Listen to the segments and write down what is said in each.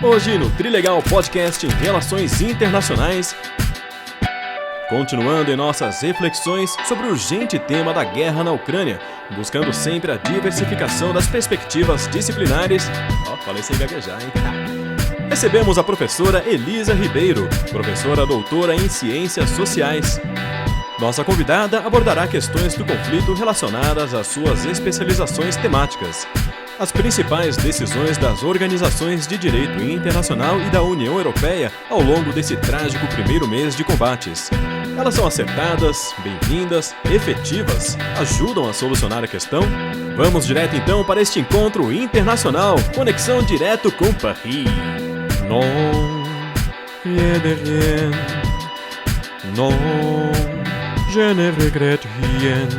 Hoje no Trilegal Podcast em Relações Internacionais, continuando em nossas reflexões sobre o urgente tema da guerra na Ucrânia, buscando sempre a diversificação das perspectivas disciplinares. Falei sem gaguejar, hein? Recebemos a professora Elisa Ribeiro, professora doutora em Ciências Sociais. Nossa convidada abordará questões do conflito relacionadas às suas especializações temáticas, as principais decisões das organizações de direito internacional e da União Europeia ao longo desse trágico primeiro mês de combates. Elas são acertadas, bem-vindas, efetivas, ajudam a solucionar a questão? Vamos direto então para este encontro internacional, conexão direto com Paris. Non, rien de rien. Non, je ne regrette rien.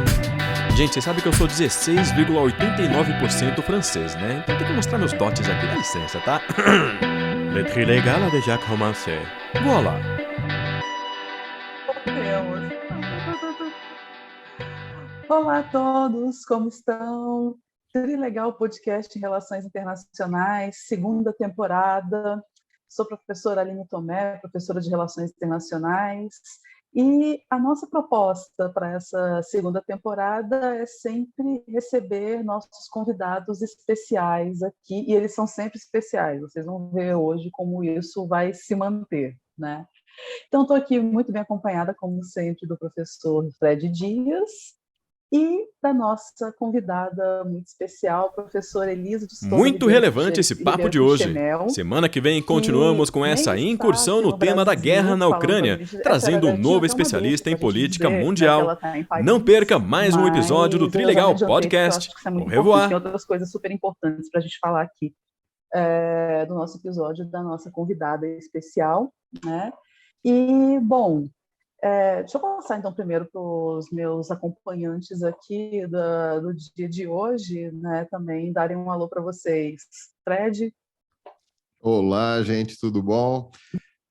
Gente, vocês sabem que eu sou 16,89% francês, né? Então tem que mostrar meus dotes aqui, dá licença, tá? Le Trilegal a déjà commencé. Voilà. Olá a todos, como estão? Trilegal Podcast em Relações Internacionais, segunda temporada. Sou professora Aline Tomé, professora de Relações Internacionais. E a nossa proposta para essa segunda temporada é sempre receber nossos convidados especiais aqui, e eles são sempre especiais, vocês vão ver hoje como isso vai se manter, né? Então, estou aqui muito bem acompanhada, como sempre, do professor Fred Dias e da nossa convidada muito especial, professora Elisa de Souza. Muito relevante esse papo de hoje. Semana que vem continuamos com essa incursão no tema da guerra na Ucrânia, trazendo um novo especialista em política mundial. Não perca mais um episódio do Trilegal Podcast. Au revoir. Tem outras coisas super importantes para a gente falar aqui do nosso episódio da nossa convidada especial, né? E, bom, deixa eu passar então primeiro para os meus acompanhantes aqui do dia de hoje, né, também darem um alô para vocês. Fred? Olá, gente, tudo bom?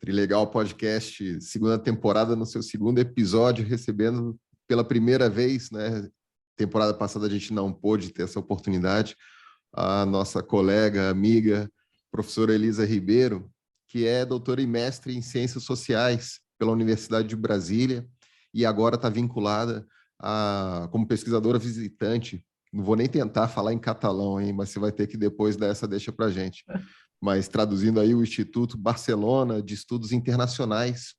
Trilegal Podcast, segunda temporada, no seu segundo episódio, recebendo pela primeira vez, né? Temporada passada a gente não pôde ter essa oportunidade, a nossa colega, amiga, professora Elisa Ribeiro, que é doutora e mestre em Ciências Sociais pela Universidade de Brasília e agora está vinculada como pesquisadora visitante. Não vou nem tentar falar em catalão, hein, mas você vai ter que depois dar essa deixa para a gente. Mas traduzindo aí o Instituto Barcelona de Estudos Internacionais,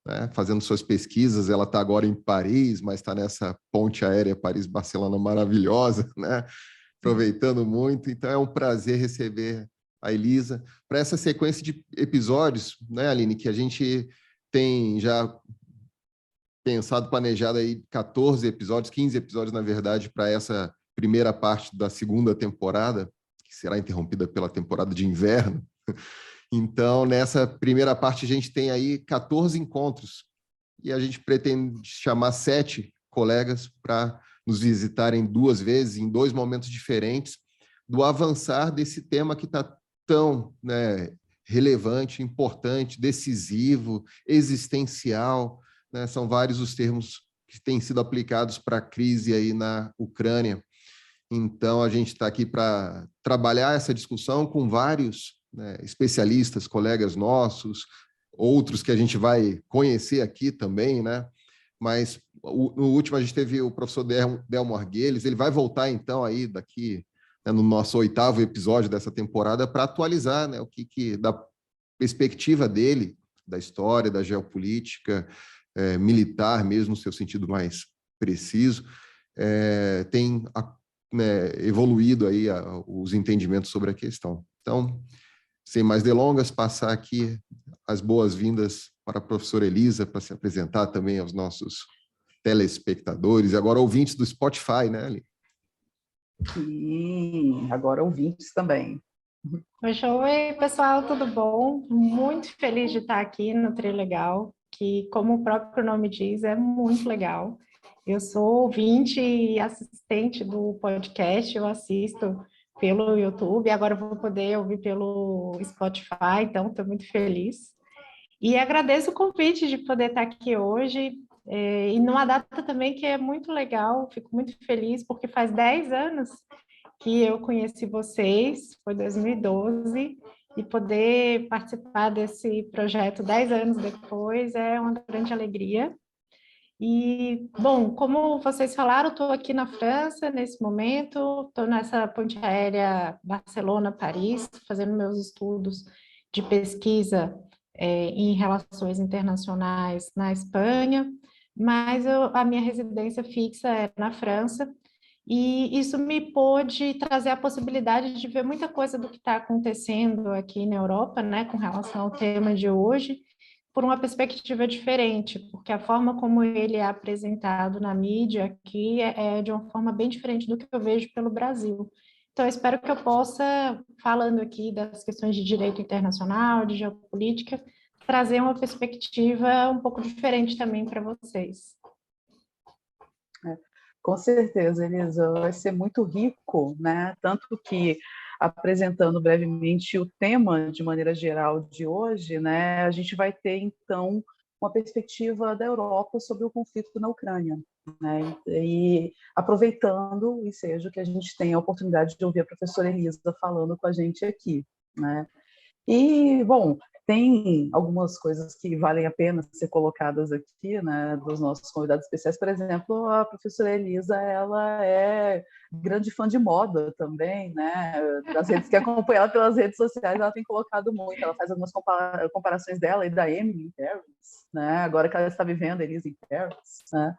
né, fazendo suas pesquisas. Ela está agora em Paris, mas está nessa ponte aérea Paris-Barcelona maravilhosa, né, aproveitando muito. Então é um prazer receber a Elisa para essa sequência de episódios, né, Aline, que a gente tem já pensado, planejado aí 14 episódios, 15 episódios, na verdade, para essa primeira parte da segunda temporada, que será interrompida pela temporada de inverno. Então, nessa primeira parte, a gente tem aí 14 encontros e a gente pretende chamar 7 colegas para nos visitarem 2 vezes, em 2 momentos diferentes, do avançar desse tema que está tão, né, relevante, importante, decisivo, existencial, né? São vários os termos que têm sido aplicados para a crise aí na Ucrânia. Então, a gente está aqui para trabalhar essa discussão com vários, né, especialistas, colegas nossos, outros que a gente vai conhecer aqui também, né? Mas no último a gente teve o professor Delmo Arguelles, ele vai voltar então aí daqui, né, no nosso 8º episódio dessa temporada, para atualizar, né, o que da perspectiva dele, da história, da geopolítica, militar mesmo, no seu sentido mais preciso, tem, né, evoluído aí os entendimentos sobre a questão. Então, sem mais delongas, passar aqui as boas-vindas para a professora Elisa, para se apresentar também aos nossos telespectadores, e agora ouvintes do Spotify, né, Ali? Sim, agora ouvintes também. Oi, pessoal, tudo bom? Muito feliz de estar aqui no Trilegal, que, como o próprio nome diz, é muito legal. Eu sou ouvinte e assistente do podcast, eu assisto pelo YouTube, agora eu vou poder ouvir pelo Spotify, então estou muito feliz. E agradeço o convite de poder estar aqui hoje, e numa data também que é muito legal, fico muito feliz, porque faz 10 anos que eu conheci vocês, foi 2012, e poder participar desse projeto 10 anos depois é uma grande alegria. E, bom, como vocês falaram, estou aqui na França nesse momento, estou nessa ponte aérea Barcelona-Paris, fazendo meus estudos de pesquisa em relações internacionais na Espanha, mas a minha residência fixa é na França, e isso me pôde trazer a possibilidade de ver muita coisa do que está acontecendo aqui na Europa, né, com relação ao tema de hoje, por uma perspectiva diferente, porque a forma como ele é apresentado na mídia aqui é de uma forma bem diferente do que eu vejo pelo Brasil. Então, eu espero que eu possa, falando aqui das questões de direito internacional, de geopolítica, trazer uma perspectiva um pouco diferente também para vocês. Com certeza, Elisa, vai ser muito rico, né? Tanto que, apresentando brevemente o tema de maneira geral de hoje, né, a gente vai ter, então, uma perspectiva da Europa sobre o conflito na Ucrânia, né? E aproveitando o ensejo que a gente tem a oportunidade de ouvir a professora Elisa falando com a gente aqui, né? E, bom, tem algumas coisas que valem a pena ser colocadas aqui, né, dos nossos convidados especiais. Por exemplo, a professora Elisa, ela é grande fã de moda também, né, das redes que acompanha ela pelas redes sociais, ela tem colocado muito, ela faz algumas comparações dela e da Emily em Paris, né, agora que ela está vivendo Elisa em Paris, né.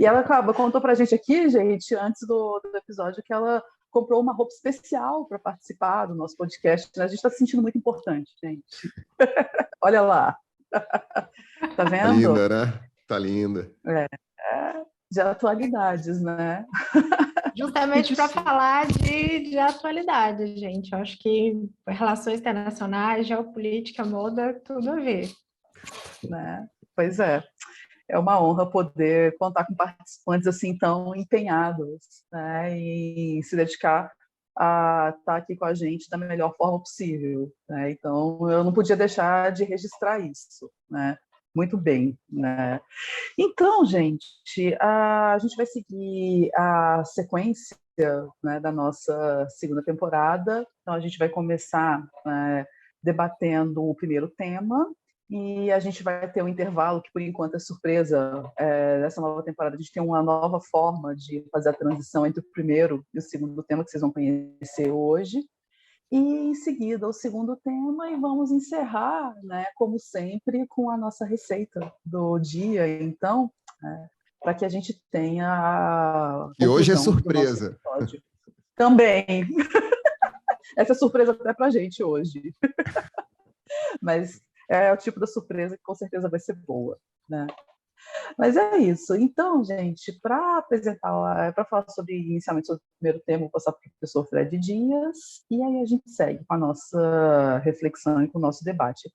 E ela contou pra gente aqui, gente, antes do episódio, que ela comprou uma roupa especial para participar do nosso podcast. A gente está se sentindo muito importante, gente. Olha lá. Tá vendo? Tá linda, né? Tá linda. De atualidades, né? Justamente para falar de atualidade, gente. Eu acho que relações internacionais, geopolítica, moda, tudo a ver. Né? Pois é. É uma honra poder contar com participantes assim tão empenhados, né, e se dedicar a estar aqui com a gente da melhor forma possível, né? Então, eu não podia deixar de registrar isso, né? Muito bem, né? Então, gente, a gente vai seguir a sequência, né, da nossa segunda temporada. Então, a gente vai começar debatendo o primeiro tema, e a gente vai ter um intervalo que, por enquanto, é surpresa dessa nova temporada. A gente tem uma nova forma de fazer a transição entre o primeiro e o segundo tema, que vocês vão conhecer hoje. E, em seguida, o segundo tema, e vamos encerrar, né, como sempre, com a nossa receita do dia. Então, para que a gente tenha a E hoje é conclusão do nosso surpresa. episódio. Também. Essa é surpresa até para a gente hoje. Mas é o tipo da surpresa que com certeza vai ser boa, né? Mas é isso. Então, gente, para apresentar, para falar inicialmente sobre o primeiro tema, vou passar para o professor Fred Dias, e aí a gente segue com a nossa reflexão e com o nosso debate.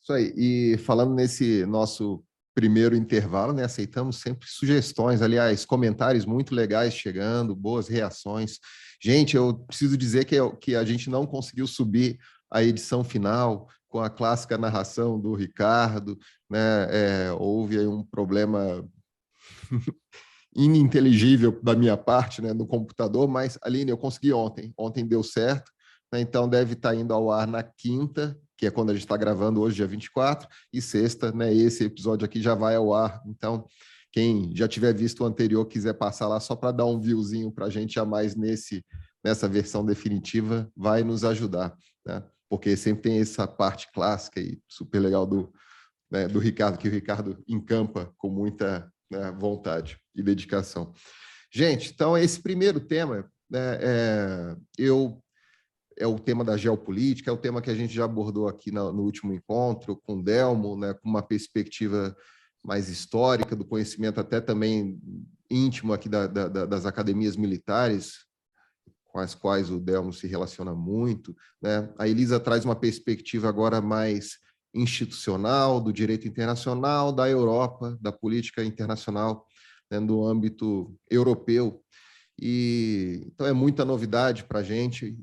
Isso aí. E falando nesse nosso primeiro intervalo, né, aceitamos sempre sugestões, aliás, comentários muito legais chegando, boas reações. Gente, eu preciso dizer que a gente não conseguiu subir a edição final com a clássica narração do Ricardo, né? Houve aí um problema ininteligível da minha parte, né, no computador, mas, Aline, eu consegui ontem deu certo, né, então deve estar indo ao ar na quinta, que é quando a gente está gravando hoje, dia 24, e sexta, né, esse episódio aqui já vai ao ar, então quem já tiver visto o anterior, quiser passar lá só para dar um viewzinho para a gente a mais nessa versão definitiva, vai nos ajudar, né? Porque sempre tem essa parte clássica e super legal do Ricardo, que o Ricardo encampa com muita, né, vontade e dedicação. Gente, então esse primeiro tema, né, é o tema da geopolítica, é o tema que a gente já abordou aqui no último encontro com o Delmo, né, com uma perspectiva mais histórica, do conhecimento até também íntimo aqui das academias militares, com as quais o Delmo se relaciona muito, né? A Elisa traz uma perspectiva agora mais institucional, do direito internacional, da Europa, da política internacional, né, no âmbito europeu. E então é muita novidade para a gente.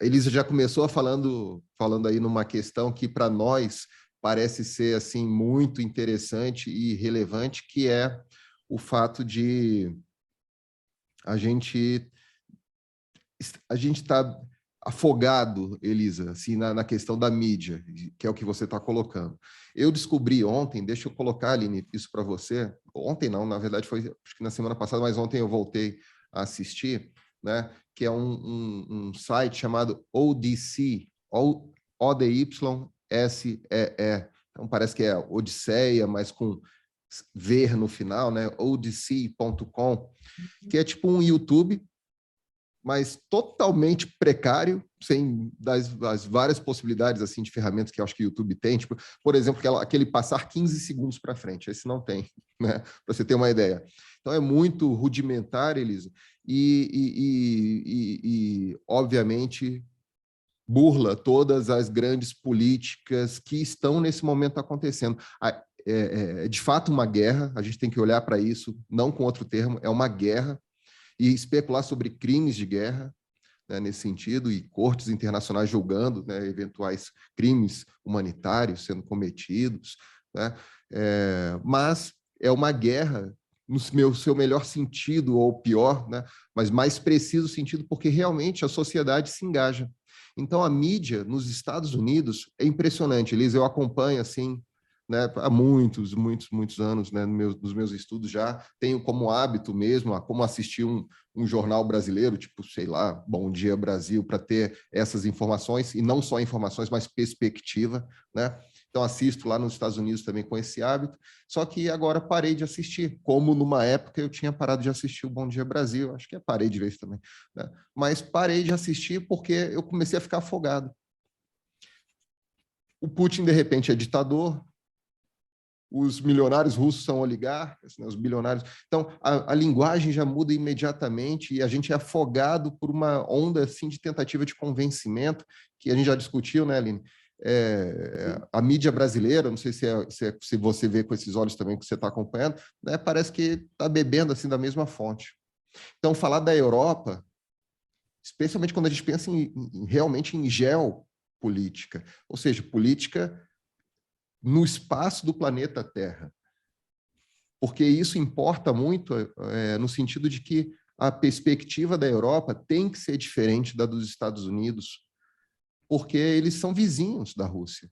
A Elisa já começou falando aí numa questão que para nós parece ser assim muito interessante e relevante, que é o fato de a gente está afogado, Elisa, assim, na questão da mídia, que é o que você está colocando. Eu descobri ontem, deixa eu colocar, Aline, isso para você. Ontem não, na verdade foi acho que na semana passada, mas ontem eu voltei a assistir, né? Que é um site chamado ODC, ODYSEE. Então parece que é Odisseia, mas com ver no final, né? odc.com, que é tipo um YouTube, mas totalmente precário, sem das várias possibilidades assim de ferramentas que eu acho que o YouTube tem, tipo, por exemplo, aquele passar 15 segundos para frente, esse não tem, né? Para você ter uma ideia. Então é muito rudimentar, Elisa, e obviamente burla todas as grandes políticas que estão nesse momento acontecendo. É de fato uma guerra, a gente tem que olhar para isso, não com outro termo, é uma guerra, e especular sobre crimes de guerra, né, nesse sentido, e cortes internacionais julgando, né, eventuais crimes humanitários sendo cometidos, né, mas é uma guerra no seu melhor sentido ou pior, né, mas mais preciso sentido, porque realmente a sociedade se engaja. Então, a mídia nos Estados Unidos é impressionante, Elisa, eu acompanho assim, né, há muitos anos, né, nos meus estudos já, tenho como hábito mesmo, como assistir um jornal brasileiro, tipo, sei lá, Bom Dia Brasil, para ter essas informações, e não só informações, mas perspectiva, né? Então, assisto lá nos Estados Unidos também com esse hábito, só que agora parei de assistir, como numa época eu tinha parado de assistir o Bom Dia Brasil, acho que parei de vez também, né? Mas parei de assistir porque eu comecei a ficar afogado. O Putin, de repente, é ditador, os milionários russos são oligarcas, né, os bilionários. Então, a linguagem já muda imediatamente e a gente é afogado por uma onda assim, de tentativa de convencimento, que a gente já discutiu, né, Aline? A mídia brasileira, não sei se você vê com esses olhos também que você está acompanhando, né, parece que está bebendo assim, da mesma fonte. Então, falar da Europa, especialmente quando a gente pensa realmente em geopolítica, ou seja, política no espaço do planeta Terra. Porque isso importa muito no sentido de que a perspectiva da Europa tem que ser diferente da dos Estados Unidos, porque eles são vizinhos da Rússia.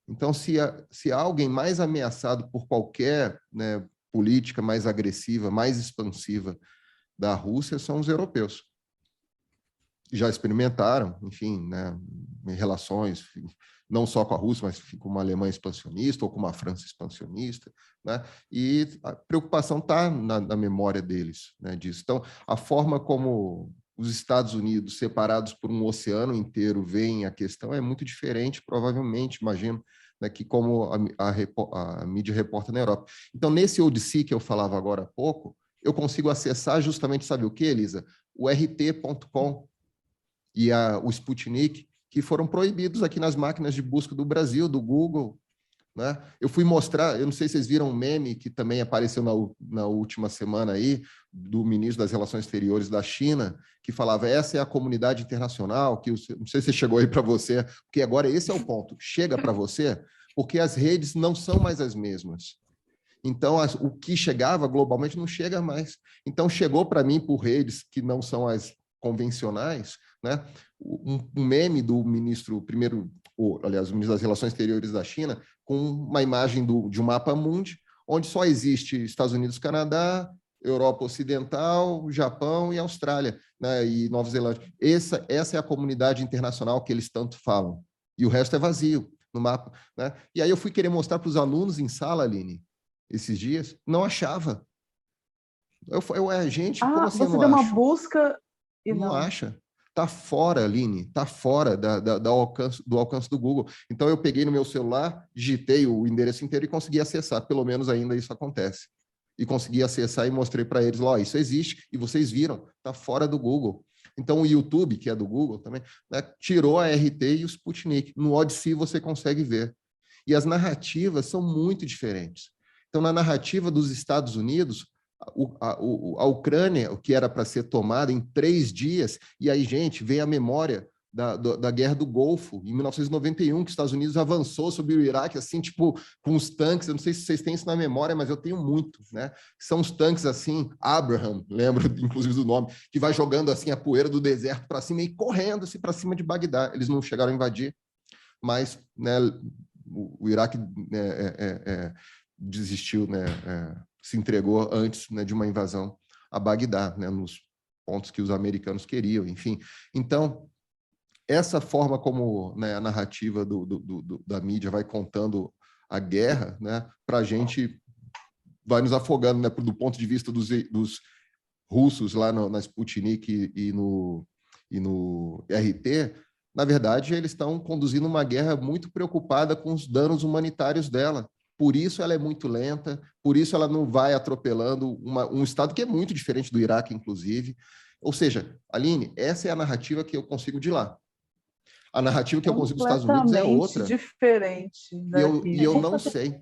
Então, se há alguém mais ameaçado por qualquer, né, política mais agressiva, mais expansiva da Rússia, são os europeus. Já experimentaram, enfim, né, em relações, não só com a Rússia, mas com uma Alemanha expansionista ou com uma França expansionista, né? E a preocupação está na memória deles, né, disso. Então, a forma como os Estados Unidos, separados por um oceano inteiro, veem a questão é muito diferente, provavelmente, imagino, né, que como a mídia reporta na Europa. Então, nesse ODC que eu falava agora há pouco, eu consigo acessar justamente, sabe o que, Elisa? O RT.com e o Sputnik, que foram proibidos aqui nas máquinas de busca do Brasil, do Google, né? Eu fui mostrar, eu não sei se vocês viram um meme que também apareceu na última semana aí, do ministro das Relações Exteriores da China, que falava, essa é a comunidade internacional, que não sei se chegou aí para você, porque agora esse é o ponto, chega para você, porque as redes não são mais as mesmas. Então, o que chegava globalmente não chega mais. Então, chegou para mim por redes que não são as convencionais, né? Um meme do ministro, o ministro das Relações Exteriores da China, com uma imagem de um mapa mundi, onde só existe Estados Unidos, Canadá, Europa Ocidental, Japão e Austrália, né? E Nova Zelândia. Essa é a comunidade internacional que eles tanto falam. E o resto é vazio no mapa, né? E aí eu fui querer mostrar para os alunos em sala, Aline, esses dias, não achava. Gente, como assim você não deu uma acho? busca e não acha. Está fora, Aline, está fora do alcance do Google. Então, eu peguei no meu celular, digitei o endereço inteiro e consegui acessar. Pelo menos ainda isso acontece. E consegui acessar e mostrei para eles, ó, isso existe, e vocês viram, está fora do Google. Então, o YouTube, que é do Google também, né, tirou a RT e o Sputnik. No Odysee você consegue ver. E as narrativas são muito diferentes. Então, na narrativa dos Estados Unidos, a Ucrânia, o que era para ser tomada em 3 dias, e aí, gente, vem a memória da Guerra do Golfo, em 1991, que os Estados Unidos avançou sobre o Iraque, assim, tipo, com os tanques, eu não sei se vocês têm isso na memória, mas eu tenho muito, né? São os tanques, assim, Abraham, lembro, inclusive, do nome, que vai jogando, assim, a poeira do deserto para cima e correndo, assim, para cima de Bagdá. Eles não chegaram a invadir, mas, né, o Iraque desistiu, né, se entregou antes, né, de uma invasão a Bagdá, né, nos pontos que os americanos queriam, enfim. Então, essa forma como, né, a narrativa da mídia vai contando a guerra, né, para a gente vai nos afogando, né, do ponto de vista dos russos lá na Sputnik e no RT. Na verdade, eles estão conduzindo uma guerra muito preocupada com os danos humanitários dela. Por isso ela é muito lenta, por isso ela não vai atropelando um Estado que é muito diferente do Iraque, inclusive. Ou seja, Aline, essa é a narrativa que eu consigo de lá. A narrativa que eu consigo dos Estados Unidos é outra. Diferente daqui. E eu não sei.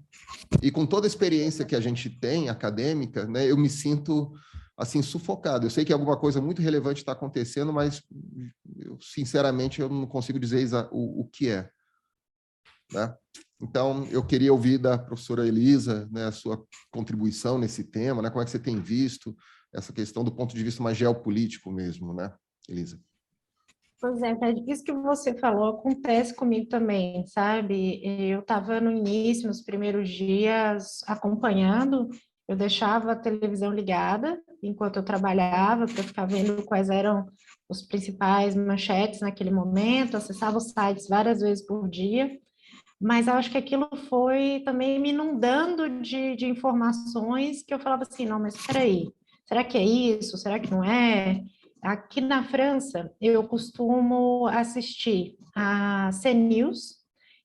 E com toda a experiência que a gente tem, acadêmica, né, eu me sinto assim, sufocado. Eu sei que alguma coisa muito relevante está acontecendo, mas, sinceramente, eu não consigo dizer o que é. Né? Então, eu queria ouvir da professora Elisa, né, a sua contribuição nesse tema, né, como é que você tem visto essa questão do ponto de vista mais geopolítico mesmo, né, Elisa? Pois é, Fred, isso que você falou acontece comigo também, sabe? Eu estava no início, nos primeiros dias, acompanhando, eu deixava a televisão ligada enquanto eu trabalhava, para ficar vendo quais eram os principais manchetes naquele momento, acessava os sites várias vezes por dia, mas eu acho que aquilo foi também me inundando de informações que eu falava assim, não, mas espera aí, será que é isso? Será que não é? Aqui na França, eu costumo assistir a CNews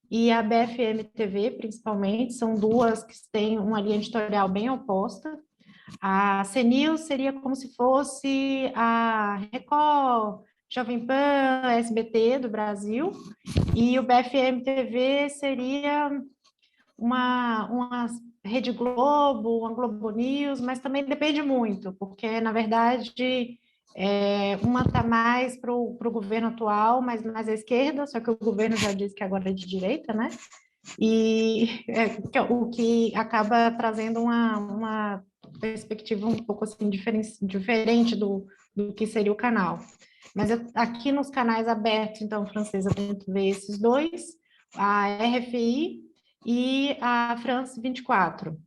e a BFM TV, principalmente, são duas que têm uma linha editorial bem oposta. A CNews seria como se fosse a Record, Jovem Pan, SBT do Brasil, e o BFM TV seria uma Rede Globo, uma Globo News, mas também depende muito, porque, na verdade, uma está mais para o governo atual, mas mais à esquerda, só que o governo já disse que agora é de direita, né? E o que acaba trazendo uma perspectiva um pouco assim diferente do que seria o canal. Mas aqui nos canais abertos, então, francesa, eu tento ver esses dois, a RFI e a France 24.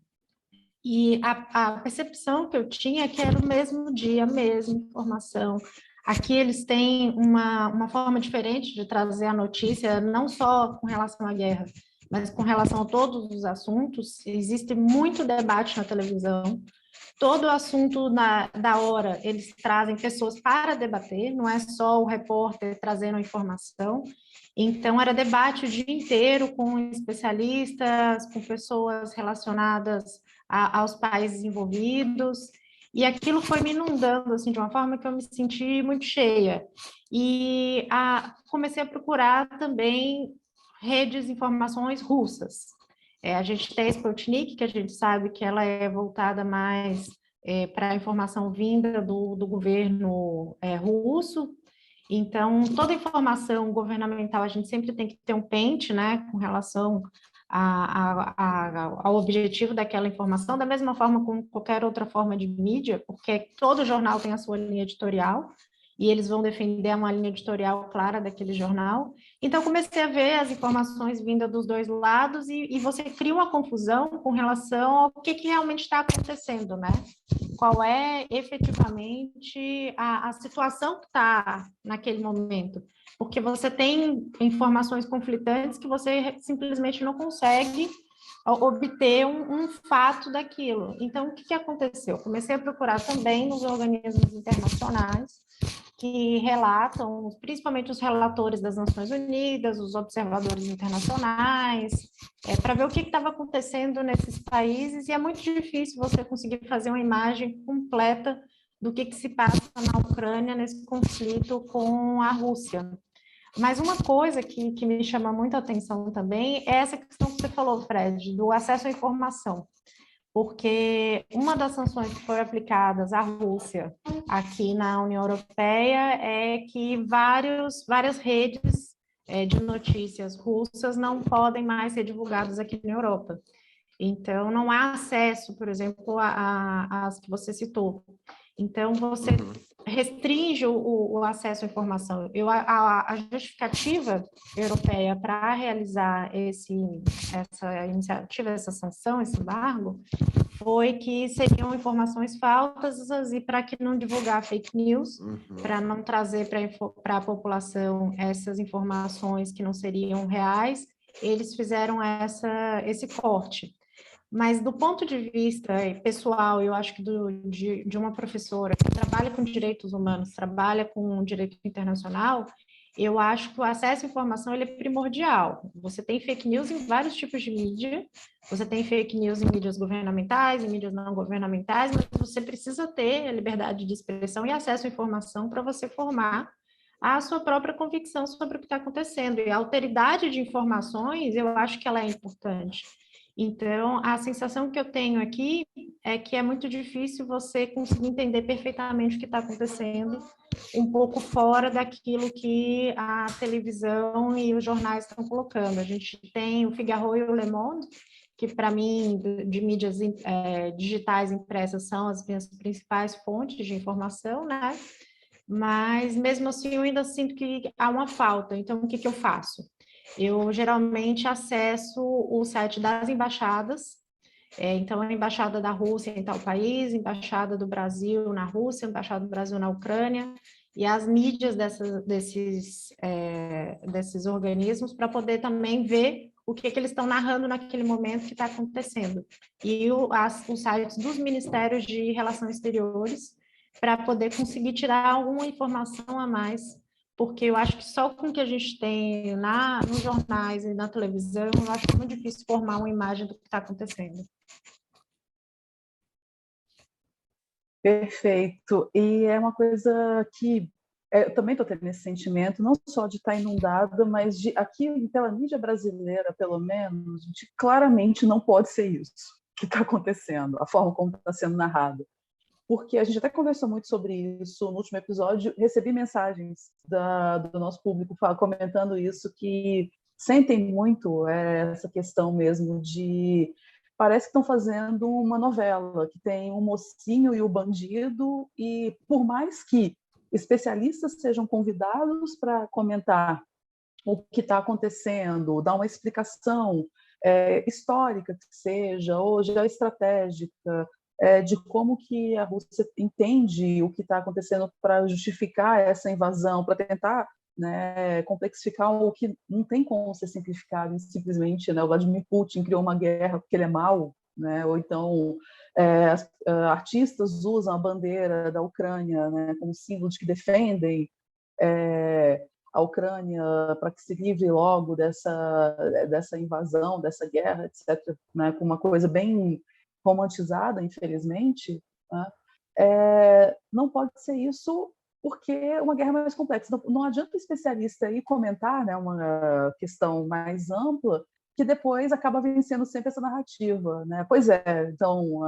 E a percepção que eu tinha é que era o mesmo dia, a mesma informação. Aqui eles têm uma forma diferente de trazer a notícia, não só com relação à guerra, mas com relação a todos os assuntos. Existe muito debate na televisão. Todo assunto da hora, eles trazem pessoas para debater, não é só o repórter trazendo a informação. Então, era debate o dia inteiro com especialistas, com pessoas relacionadas aos países envolvidos, e aquilo foi me inundando, assim, de uma forma que eu me senti muito cheia. E comecei a procurar também redes de informações russas. A gente tem a Sputnik, que a gente sabe que ela é voltada mais para a informação vinda do governo russo. Então, toda informação governamental, a gente sempre tem que ter um pente, né, com relação ao objetivo daquela informação, da mesma forma como qualquer outra forma de mídia, porque todo jornal tem a sua linha editorial, e eles vão defender uma linha editorial clara daquele jornal. Então, comecei a ver as informações vindas dos dois lados e você cria uma confusão com relação ao que realmente está acontecendo, né? Qual é efetivamente a situação que está naquele momento. Porque você tem informações conflitantes que você simplesmente não consegue obter um fato daquilo. Então, o que aconteceu? Comecei a procurar também nos organismos internacionais que relatam, principalmente os relatores das Nações Unidas, os observadores internacionais, para ver o que estava acontecendo nesses países, e é muito difícil você conseguir fazer uma imagem completa do que se passa na Ucrânia nesse conflito com a Rússia. Mas uma coisa que me chama muita atenção também é essa questão que você falou, Fred, do acesso à informação. porque uma das sanções que foram aplicadas à Rússia aqui na União Europeia é que várias redes de notícias russas não podem mais ser divulgadas aqui na Europa. Então, não há acesso, por exemplo, às que você citou. Então, você restringe o acesso à informação. A justificativa europeia para realizar essa iniciativa, essa sanção, esse embargo, foi que seriam informações falsas e para que não divulgar fake news, para não trazer para a população essas informações que não seriam reais, eles fizeram esse corte. Mas do ponto de vista pessoal, eu acho que de uma professora que trabalha com direitos humanos, trabalha com direito internacional, eu acho que o acesso à informação ele é primordial. Você tem fake news em vários tipos de mídia, você tem fake news em mídias governamentais, em mídias não governamentais, mas você precisa ter a liberdade de expressão e acesso à informação para você formar a sua própria convicção sobre o que está acontecendo. E a alteridade de informações, eu acho que ela é importante. Então, a sensação que eu tenho aqui é que é muito difícil você conseguir entender perfeitamente o que está acontecendo, um pouco fora daquilo que a televisão e os jornais estão colocando. A gente tem o Figaro e o Le Monde, que para mim, de mídias digitais impressas, são as minhas principais fontes de informação, né? Mas, mesmo assim, eu ainda sinto que há uma falta. Então, o que eu faço? Eu geralmente acesso o site das embaixadas, então a embaixada da Rússia em tal país, embaixada do Brasil na Rússia, embaixada do Brasil na Ucrânia, e as mídias desses organismos para poder também ver o que eles estão narrando naquele momento que está acontecendo. E os sites dos Ministérios de Relações Exteriores para poder conseguir tirar alguma informação a mais, porque eu acho que só com o que a gente tem nos jornais e na televisão, eu acho muito difícil formar uma imagem do que está acontecendo. Perfeito. E é uma coisa que eu também estou tendo esse sentimento, não só de estar inundada, mas aqui pela mídia brasileira, pelo menos, a gente claramente não pode ser isso que está acontecendo, a forma como está sendo narrado. Porque a gente até conversou muito sobre isso no último episódio, recebi mensagens do nosso público comentando isso, que sentem muito essa questão mesmo de... Parece que estão fazendo uma novela, que tem o mocinho e o bandido, e por mais que especialistas sejam convidados para comentar o que está acontecendo, dar uma explicação histórica que seja, ou geoestratégica, de como que a Rússia entende o que está acontecendo para justificar essa invasão, para tentar, né, complexificar o que não tem como ser simplificado, simplesmente, né, o Vladimir Putin criou uma guerra porque ele é mau, né, ou então artistas usam a bandeira da Ucrânia, né, como símbolo de que defendem a Ucrânia para que se livre logo dessa invasão, dessa guerra, etc., né, com uma coisa bem romantizada, infelizmente, né? Não pode ser isso porque é uma guerra mais complexa. Não adianta o especialista ir comentar, né, uma questão mais ampla, que depois acaba vencendo sempre essa narrativa, né? Pois é, então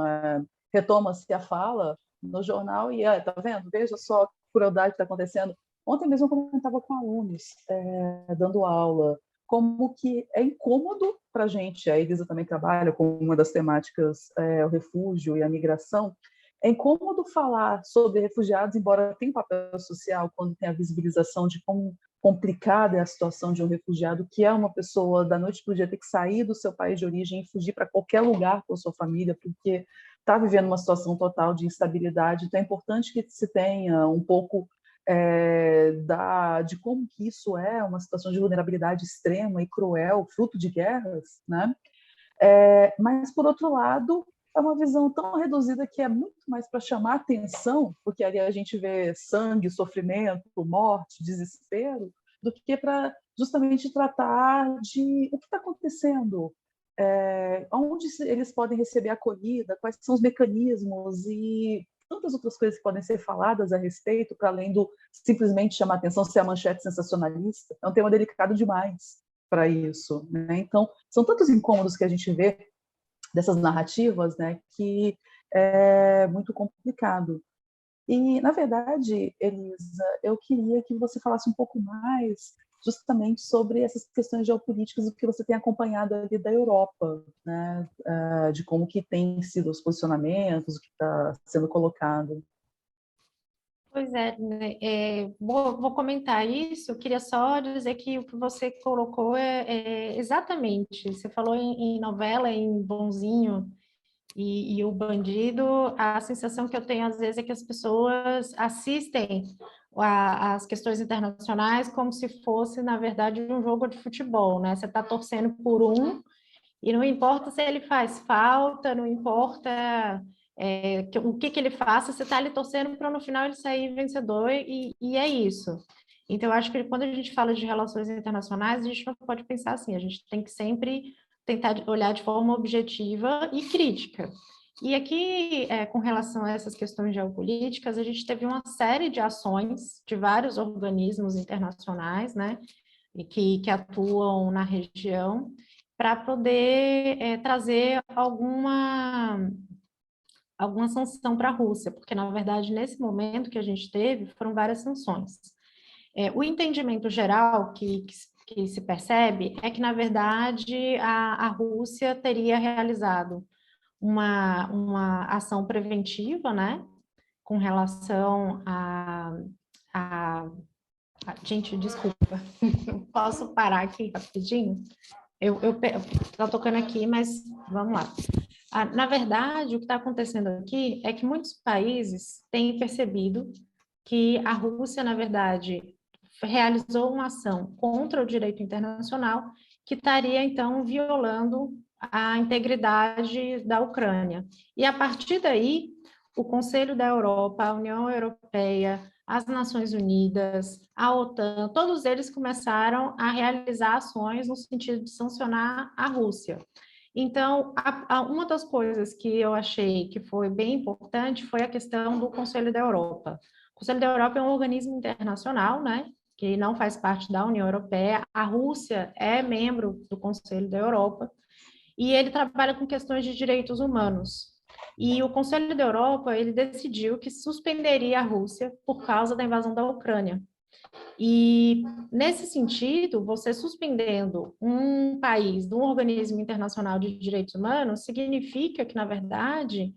retoma-se a fala no jornal e tá vendo? Veja só que crueldade está acontecendo. Ontem mesmo eu comentava com alunos dando aula, como que é incômodo para a gente, a Elisa também trabalha com uma das temáticas, o refúgio e a migração, é incômodo falar sobre refugiados, embora tenha um papel social quando tem a visibilização de como complicada é a situação de um refugiado, que é uma pessoa da noite para o dia ter que sair do seu país de origem e fugir para qualquer lugar com a sua família, porque está vivendo uma situação total de instabilidade. Então é importante que se tenha um pouco de como que isso é uma situação de vulnerabilidade extrema e cruel, fruto de guerras, né? Mas, por outro lado, é uma visão tão reduzida que é muito mais para chamar atenção, porque ali a gente vê sangue, sofrimento, morte, desespero, do que para justamente tratar de o que está acontecendo, onde eles podem receber acolhida, quais são os mecanismos e tantas outras coisas que podem ser faladas a respeito, para além do simplesmente chamar atenção, ser a manchete sensacionalista. É um tema delicado demais para isso, né? Então, são tantos incômodos que a gente vê dessas narrativas, né, que é muito complicado. E, na verdade, Elisa, eu queria que você falasse um pouco mais justamente sobre essas questões geopolíticas, o que você tem acompanhado ali da Europa, né, de como que tem sido os posicionamentos, o que está sendo colocado. Pois é, né, vou comentar isso. Eu queria só dizer que o que você colocou é exatamente. Você falou em novela, em Bonzinho e o Bandido. A sensação que eu tenho às vezes é que as pessoas assistem as questões internacionais como se fosse, na verdade, um jogo de futebol, né? Você está torcendo por um e não importa se ele faz falta, não importa o que ele faça, você está ali torcendo para no final ele sair vencedor e é isso. Então, eu acho que quando a gente fala de relações internacionais, a gente não pode pensar assim, a gente tem que sempre tentar olhar de forma objetiva e crítica. E aqui, com relação a essas questões geopolíticas, a gente teve uma série de ações de vários organismos internacionais, né, e que atuam na região, para poder trazer alguma sanção para a Rússia, porque, na verdade, nesse momento que a gente teve, foram várias sanções. O entendimento geral que se percebe é que, na verdade, a Rússia teria realizado uma ação preventiva, né, com relação Gente, desculpa, posso parar aqui rapidinho? Estou tocando aqui, mas vamos lá. Na verdade, o que está acontecendo aqui é que muitos países têm percebido que a Rússia, na verdade, realizou uma ação contra o direito internacional que estaria, então, violando a integridade da Ucrânia. E, a partir daí, o Conselho da Europa, a União Europeia, as Nações Unidas, a OTAN, todos eles começaram a realizar ações no sentido de sancionar a Rússia. Então, uma das coisas que eu achei que foi bem importante foi a questão do Conselho da Europa. O Conselho da Europa é um organismo internacional, né, que não faz parte da União Europeia. A Rússia é membro do Conselho da Europa e ele trabalha com questões de direitos humanos. E o Conselho da Europa, ele decidiu que suspenderia a Rússia por causa da invasão da Ucrânia. E, nesse sentido, você suspendendo um país de um organismo internacional de direitos humanos significa que, na verdade,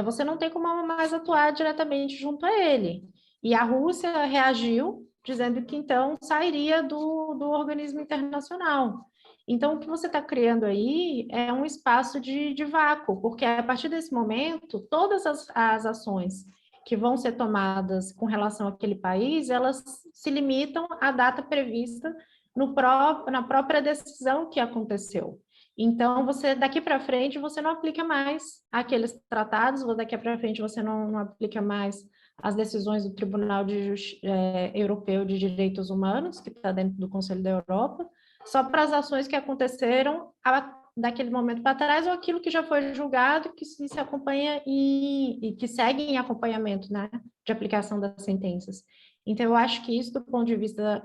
você não tem como mais atuar diretamente junto a ele. E a Rússia reagiu, dizendo que, então, sairia do organismo internacional. Então, o que você está criando aí é um espaço de vácuo, porque a partir desse momento, todas as ações que vão ser tomadas com relação àquele país, elas se limitam à data prevista na própria decisão que aconteceu. Então, daqui para frente, você não aplica mais aqueles tratados, ou daqui para frente você não aplica mais as decisões do Tribunal Europeu de Direitos Humanos, que está dentro do Conselho da Europa, só para as ações que aconteceram daquele momento para trás, ou aquilo que já foi julgado, que se acompanha e que segue em acompanhamento, né, de aplicação das sentenças. Então, eu acho que isso, do ponto de vista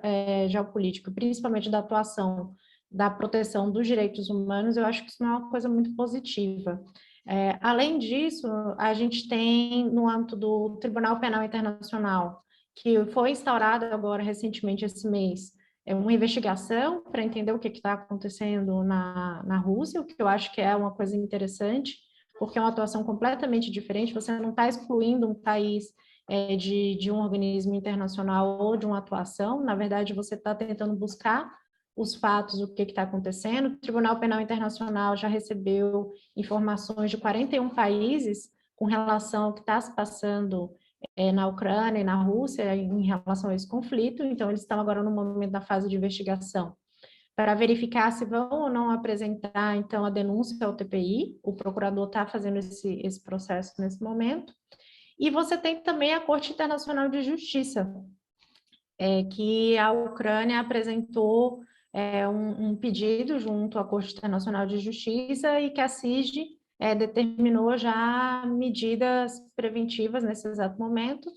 geopolítico, principalmente da atuação da proteção dos direitos humanos, eu acho que isso não é uma coisa muito positiva. Além disso, a gente tem, no âmbito do Tribunal Penal Internacional, que foi instaurado agora recentemente esse mês, uma investigação para entender o que está acontecendo na Rússia, o que eu acho que é uma coisa interessante, porque é uma atuação completamente diferente, você não está excluindo um país de um organismo internacional ou de uma atuação, na verdade você está tentando buscar os fatos, o que está acontecendo. O Tribunal Penal Internacional já recebeu informações de 41 países com relação ao que está se passando na Ucrânia e na Rússia em relação a esse conflito, então eles estão agora no momento da fase de investigação para verificar se vão ou não apresentar, então, a denúncia ao TPI, o procurador está fazendo esse processo nesse momento, e você tem também a Corte Internacional de Justiça, que a Ucrânia apresentou um pedido junto à Corte Internacional de Justiça e que a CIG determinou já medidas preventivas nesse exato momento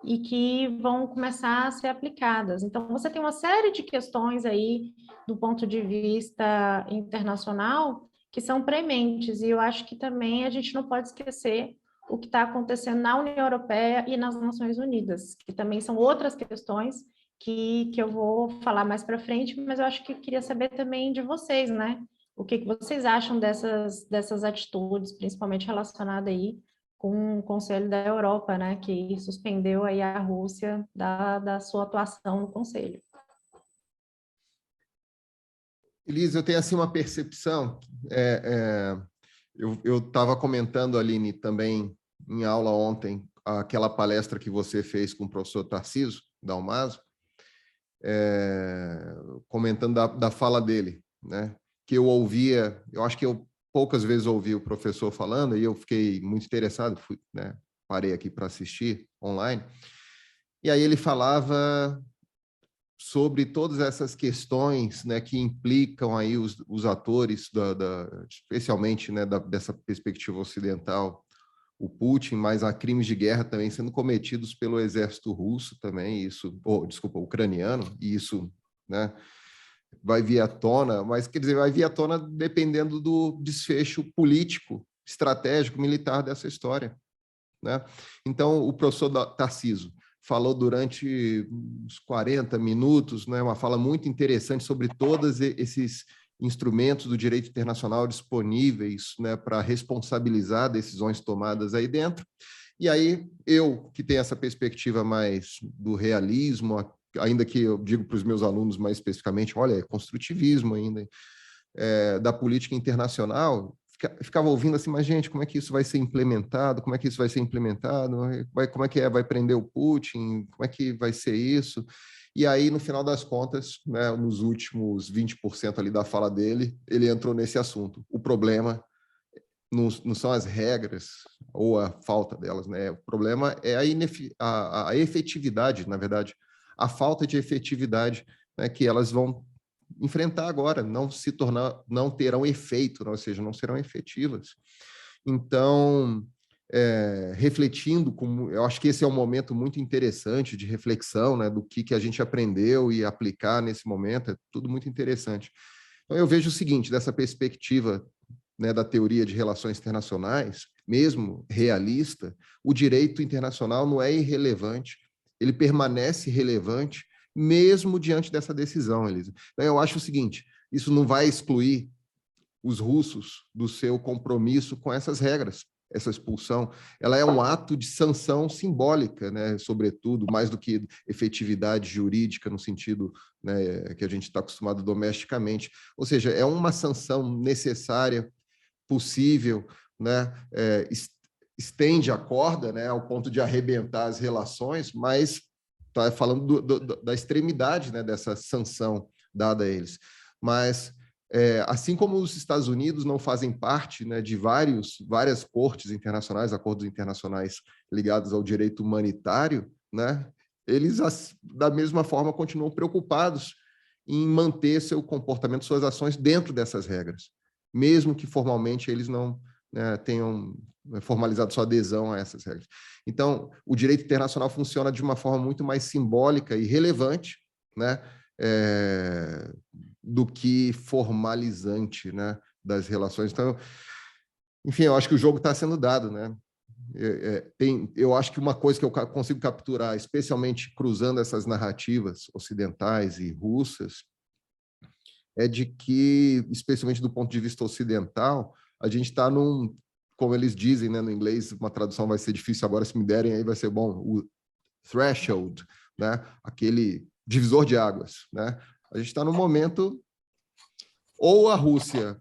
e que vão começar a ser aplicadas. Então, você tem uma série de questões aí, do ponto de vista internacional, que são prementes, e eu acho que também a gente não pode esquecer o que está acontecendo na União Europeia e nas Nações Unidas, que também são outras questões que eu vou falar mais para frente, mas eu acho que queria saber também de vocês, né? O que vocês acham dessas atitudes, principalmente relacionadas aí com o Conselho da Europa, né? Que suspendeu aí a Rússia da sua atuação no Conselho. Elisa, eu tenho assim uma percepção, eu estava comentando, Aline, também em aula ontem, aquela palestra que você fez com o professor Tarcísio Dalmaso, comentando da fala dele, né? Que eu ouvia, eu acho que eu poucas vezes ouvi o professor falando, e eu fiquei muito interessado, parei aqui para assistir online, e aí ele falava sobre todas essas questões, né, que implicam aí os atores, especialmente, né, dessa perspectiva ocidental, o Putin, mas há crimes de guerra também sendo cometidos pelo exército russo também, ucraniano, e isso, né, vai vir à tona, mas, quer dizer, vai vir à tona dependendo do desfecho político, estratégico, militar dessa história, né? Então, o professor Tarcísio falou durante uns 40 minutos, né, uma fala muito interessante sobre todos esses instrumentos do direito internacional disponíveis, né, para responsabilizar decisões tomadas aí dentro. E aí, eu, que tenho essa perspectiva mais do realismo, ainda que eu digo para os meus alunos mais especificamente, olha, é construtivismo ainda, da política internacional, ficava ouvindo assim, mas, gente, como é que isso vai ser implementado? Como é que isso vai ser implementado? Como é que vai prender o Putin? Como é que vai ser isso? E aí, no final das contas, né, nos últimos 20% ali da fala dele, ele entrou nesse assunto. O problema não são as regras ou a falta delas, né? O problema é a efetividade, na verdade, a falta de efetividade, né, que elas vão enfrentar agora, não terão efeito, ou seja, não serão efetivas. Então, refletindo, eu acho que esse é um momento muito interessante de reflexão, né, do que a gente aprendeu e aplicar nesse momento, é tudo muito interessante. Então, eu vejo o seguinte, dessa perspectiva, né, da teoria de relações internacionais, mesmo realista, o direito internacional não é irrelevante, ele permanece relevante, mesmo diante dessa decisão, Elisa. Então, eu acho o seguinte, isso não vai excluir os russos do seu compromisso com essas regras. Essa expulsão, ela é um ato de sanção simbólica, né, sobretudo, mais do que efetividade jurídica no sentido, né, que a gente está acostumado domesticamente. Ou seja, é uma sanção necessária, possível, né, estende a corda, né, ao ponto de arrebentar as relações, mas está falando da extremidade, né, dessa sanção dada a eles. Mas, assim como os Estados Unidos não fazem parte, né, de várias cortes internacionais, acordos internacionais ligados ao direito humanitário, né, eles, da mesma forma, continuam preocupados em manter seu comportamento, suas ações dentro dessas regras, mesmo que formalmente eles não, né, tenham formalizado sua adesão a essas regras. Então, o direito internacional funciona de uma forma muito mais simbólica e relevante, né, do que formalizante, né, das relações. Então, enfim, eu acho que o jogo está sendo dado, né? Eu acho que uma coisa que eu consigo capturar, especialmente cruzando essas narrativas ocidentais e russas, é de que, especialmente do ponto de vista ocidental, a gente está como eles dizem, né, no inglês, uma tradução vai ser difícil agora, se me derem aí vai ser bom, o threshold, né, aquele divisor de águas, né? A gente está num momento, ou a Rússia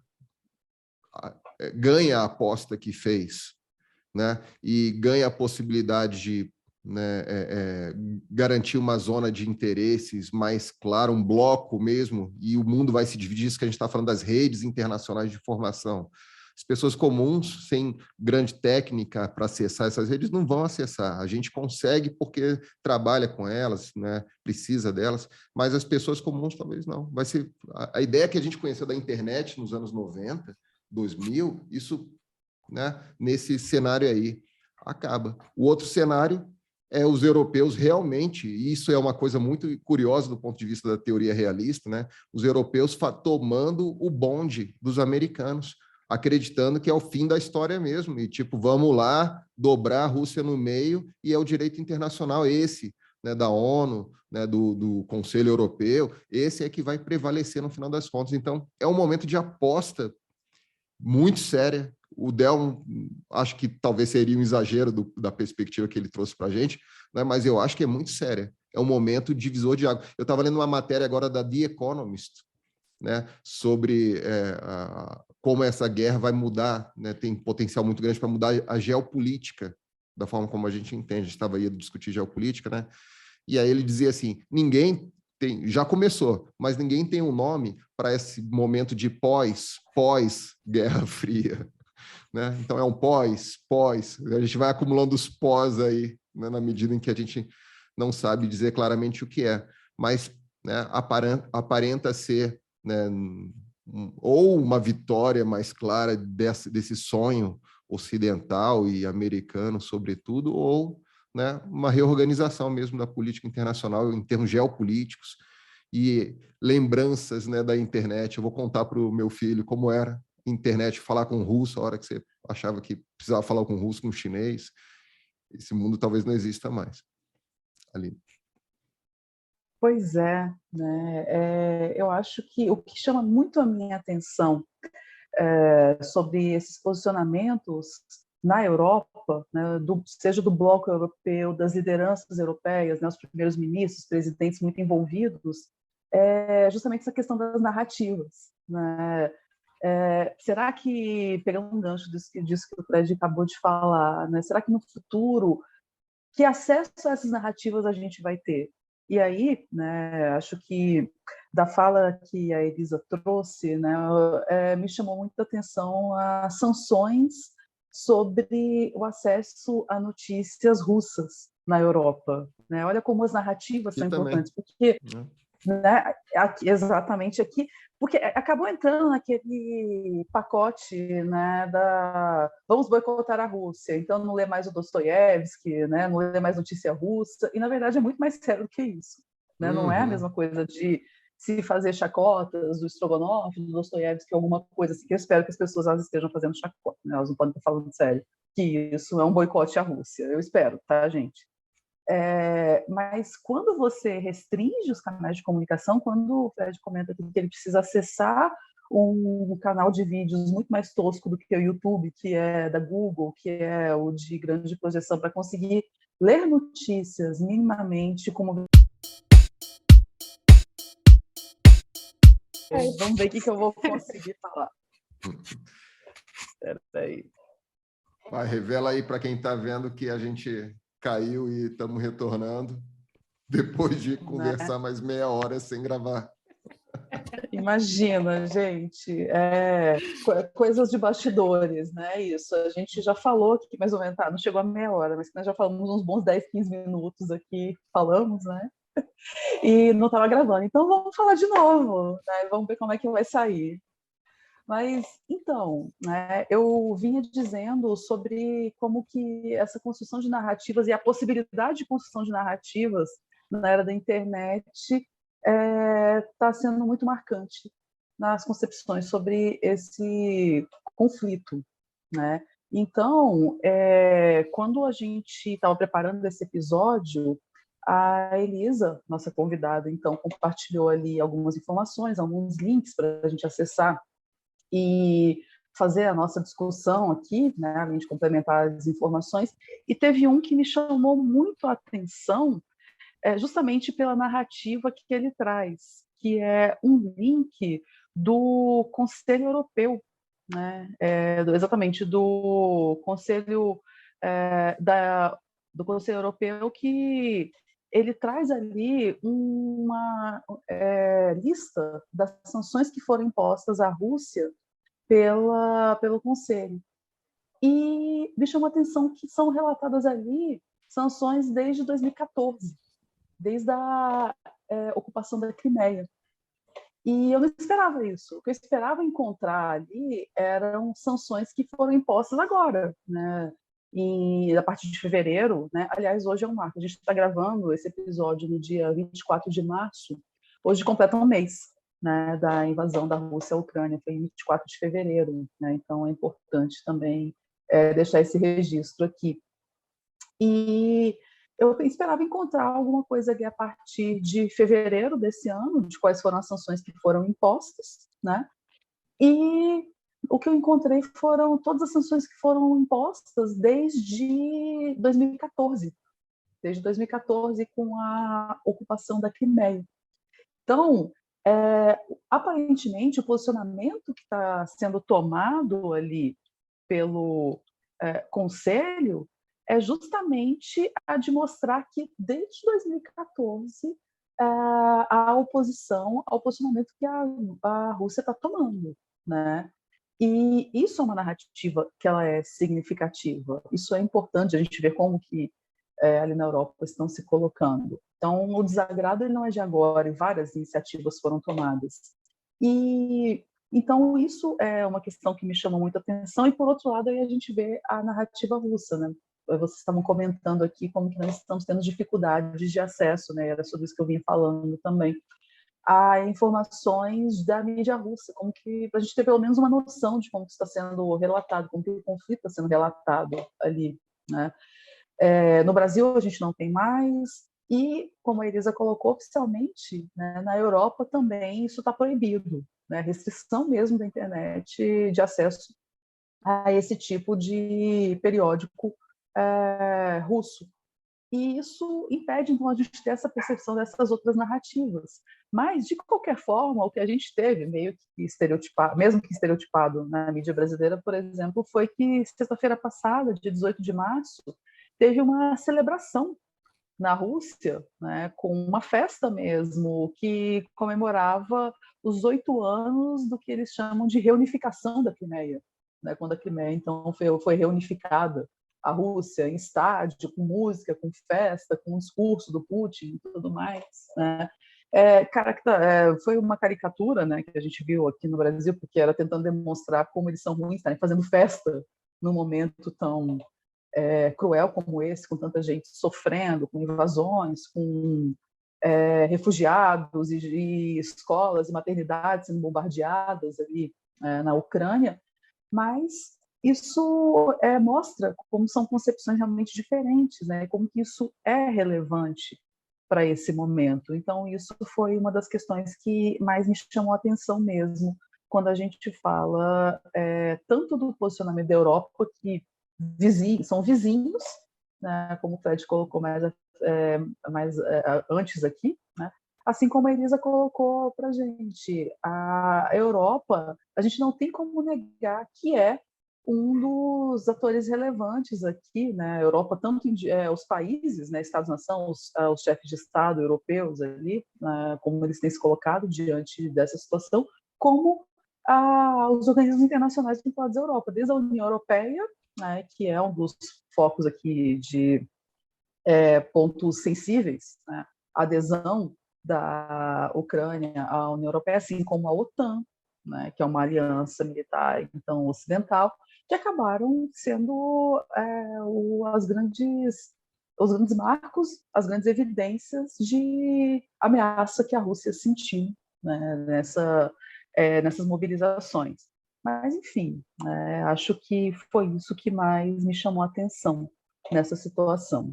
ganha a aposta que fez, né, e ganha a possibilidade de, né, garantir uma zona de interesses mais clara, um bloco mesmo, e o mundo vai se dividir, isso que a gente está falando das redes internacionais de informação. As pessoas comuns, sem grande técnica para acessar essas redes, não vão acessar. A gente consegue porque trabalha com elas, né, precisa delas, mas as pessoas comuns talvez não. Vai ser a ideia que a gente conheceu da internet nos anos 90, 2000, isso, né, nesse cenário aí acaba. O outro cenário é os europeus realmente, e isso é uma coisa muito curiosa do ponto de vista da teoria realista, né, os europeus tomando o bonde dos americanos. acreditando que é o fim da história mesmo, e tipo, vamos lá, dobrar a Rússia no meio, e é o direito internacional esse, né, da ONU, né, do Conselho Europeu, esse é que vai prevalecer no final das contas. Então, é um momento de aposta muito séria. O Del, acho que talvez seria um exagero da perspectiva que ele trouxe para a gente, né, mas eu acho que é muito séria. É um momento divisor de água. Eu estava lendo uma matéria agora da The Economist, né, sobre como essa guerra vai mudar, né, tem potencial muito grande para mudar a geopolítica, da forma como a gente entende. A gente estava aí a discutir geopolítica, né? E aí ele dizia assim, ninguém tem, já começou, mas ninguém tem um nome para esse momento de pós-Guerra Fria, né? Então é um pós, a gente vai acumulando os pós aí, né, na medida em que a gente não sabe dizer claramente o que é, mas, né, aparenta ser, né, ou uma vitória mais clara desse sonho ocidental e americano, sobretudo, ou, né, uma reorganização mesmo da política internacional em termos geopolíticos e lembranças, né, da internet. Eu vou contar para o meu filho como era internet, falar com russo, a hora que você achava que precisava falar com russo, com chinês. Esse mundo talvez não exista mais. Aline. Pois é, né? Eu acho que o que chama muito a minha atenção sobre esses posicionamentos na Europa, né, seja do bloco europeu, das lideranças europeias, né, os primeiros ministros, presidentes muito envolvidos, é justamente essa questão das narrativas, né? Será que, pegando um gancho disso que o Fred acabou de falar, né, será que no futuro, que acesso a essas narrativas a gente vai ter? E aí, né, acho que da fala que a Elisa trouxe, né, me chamou muita atenção as sanções sobre o acesso a notícias russas na Europa, né? Olha como as narrativas Aqui são também, importantes, porque, né? né, exatamente aqui, porque acabou entrando naquele pacote, né, vamos boicotar a Rússia, então não lê mais o Dostoiévski, né, não lê mais notícia russa, e na verdade é muito mais sério do que isso, né? Não é a mesma coisa de se fazer chacotas do Strogonoff, do Dostoiévski, alguma coisa assim, que eu espero que as pessoas elas estejam fazendo chacota, né? Elas não podem estar falando sério, que isso é um boicote à Rússia, eu espero, tá, gente? Mas quando você restringe os canais de comunicação, quando o Fred comenta que ele precisa acessar um canal de vídeos muito mais tosco do que o YouTube, que é da Google, que é o de grande projeção, para conseguir ler notícias minimamente como... Vamos ver o que eu vou conseguir falar. Peraí. Vai, revela aí para quem está vendo que a gente caiu e estamos retornando depois de conversar mais meia hora sem gravar. Imagina, gente, coisas de bastidores, né? Isso, a gente já falou aqui, mais ou menos, não chegou a meia hora, mas nós já falamos uns bons 10, 15 minutos aqui, falamos, né? E não estava gravando, então vamos falar de novo, né? Vamos ver como é que vai sair. Mas, então, né, eu vinha dizendo sobre como que essa construção de narrativas e a possibilidade de construção de narrativas na era da internet está sendo muito marcante nas concepções sobre esse conflito, né? Então, quando a gente estava preparando esse episódio, a Elisa, nossa convidada, então, compartilhou ali algumas informações, alguns links para a gente acessar e fazer a nossa discussão aqui, né, além de complementar as informações, e teve um que me chamou muito a atenção, justamente pela narrativa que ele traz, que é um link do Conselho Europeu, né, exatamente do Conselho do Conselho Europeu, que ele traz ali uma lista das sanções que foram impostas à Rússia pelo Conselho. E me chamou a atenção que são relatadas ali sanções desde 2014, desde a ocupação da Crimeia. E eu não esperava isso. O que eu esperava encontrar ali eram sanções que foram impostas agora, né? A partir de fevereiro, né? Aliás, hoje é um marco. A gente está gravando esse episódio no dia 24 de março. Hoje completa um mês, né, da invasão da Rússia à Ucrânia, foi em 24 de fevereiro, né? Então é importante também deixar esse registro aqui. E eu esperava encontrar alguma coisa ali a partir de fevereiro desse ano, de quais foram as sanções que foram impostas, né? E o que eu encontrei foram todas as sanções que foram impostas desde 2014, com a ocupação da Crimeia. Então, aparentemente, o posicionamento que está sendo tomado ali pelo Conselho é justamente a de mostrar que, desde 2014, a oposição ao posicionamento que a Rússia está tomando, né? E isso é uma narrativa que ela é significativa. Isso é importante a gente ver como que ali na Europa estão se colocando. Então, o desagrado ele não é de agora, e várias iniciativas foram tomadas. E então isso é uma questão que me chama muita atenção. E por outro lado, aí a gente vê a narrativa russa, né? Vocês estavam comentando aqui como que nós estamos tendo dificuldades de acesso, né? Era sobre isso que eu vinha falando também, a informações da mídia russa, como que para a gente ter pelo menos uma noção de como que está sendo relatado, como que o conflito está sendo relatado ali, né? No Brasil a gente não tem mais, e como a Elisa colocou oficialmente, né, na Europa também isso está proibido, né? Restrição mesmo da internet de acesso a esse tipo de periódico russo. E isso impede, então, a gente ter essa percepção dessas outras narrativas. Mas, de qualquer forma, o que a gente teve, meio que estereotipado, mesmo que estereotipado na mídia brasileira, por exemplo, foi que sexta-feira passada, dia 18 de março, teve uma celebração na Rússia, né, com uma festa mesmo, que comemorava os 8 anos do que eles chamam de reunificação da Crimeia, né, quando a Crimeia, então, foi reunificada. A Rússia em estádio, com música, com festa, com discurso do Putin e tudo mais, né? Foi uma caricatura, né, que a gente viu aqui no Brasil, porque era tentando demonstrar como eles são ruins, estarem fazendo festa num momento tão cruel como esse, com tanta gente sofrendo, com invasões, com refugiados e escolas e maternidades sendo bombardeadas ali na Ucrânia, mas isso mostra como são concepções realmente diferentes, né? Como que isso é relevante para esse momento. Então, isso foi uma das questões que mais me chamou a atenção mesmo, quando a gente fala tanto do posicionamento da Europa, que são vizinhos, né? Como o Fred colocou mais antes aqui, né? Assim como a Elisa colocou para a gente, a Europa, a gente não tem como negar que é um dos atores relevantes aqui, né? A Europa, tanto os países, né, Estados-nação, os chefes de Estado europeus ali, como eles têm se colocado diante dessa situação, como os organismos internacionais vinculados à Europa, desde a União Europeia, né, que é um dos focos aqui de pontos sensíveis, né? A adesão da Ucrânia à União Europeia, assim como a OTAN, né, que é uma aliança militar então ocidental, que acabaram sendo os grandes marcos, as grandes evidências de ameaça que a Rússia sentiu, né, nessas mobilizações. Mas, enfim, acho que foi isso que mais me chamou a atenção nessa situação.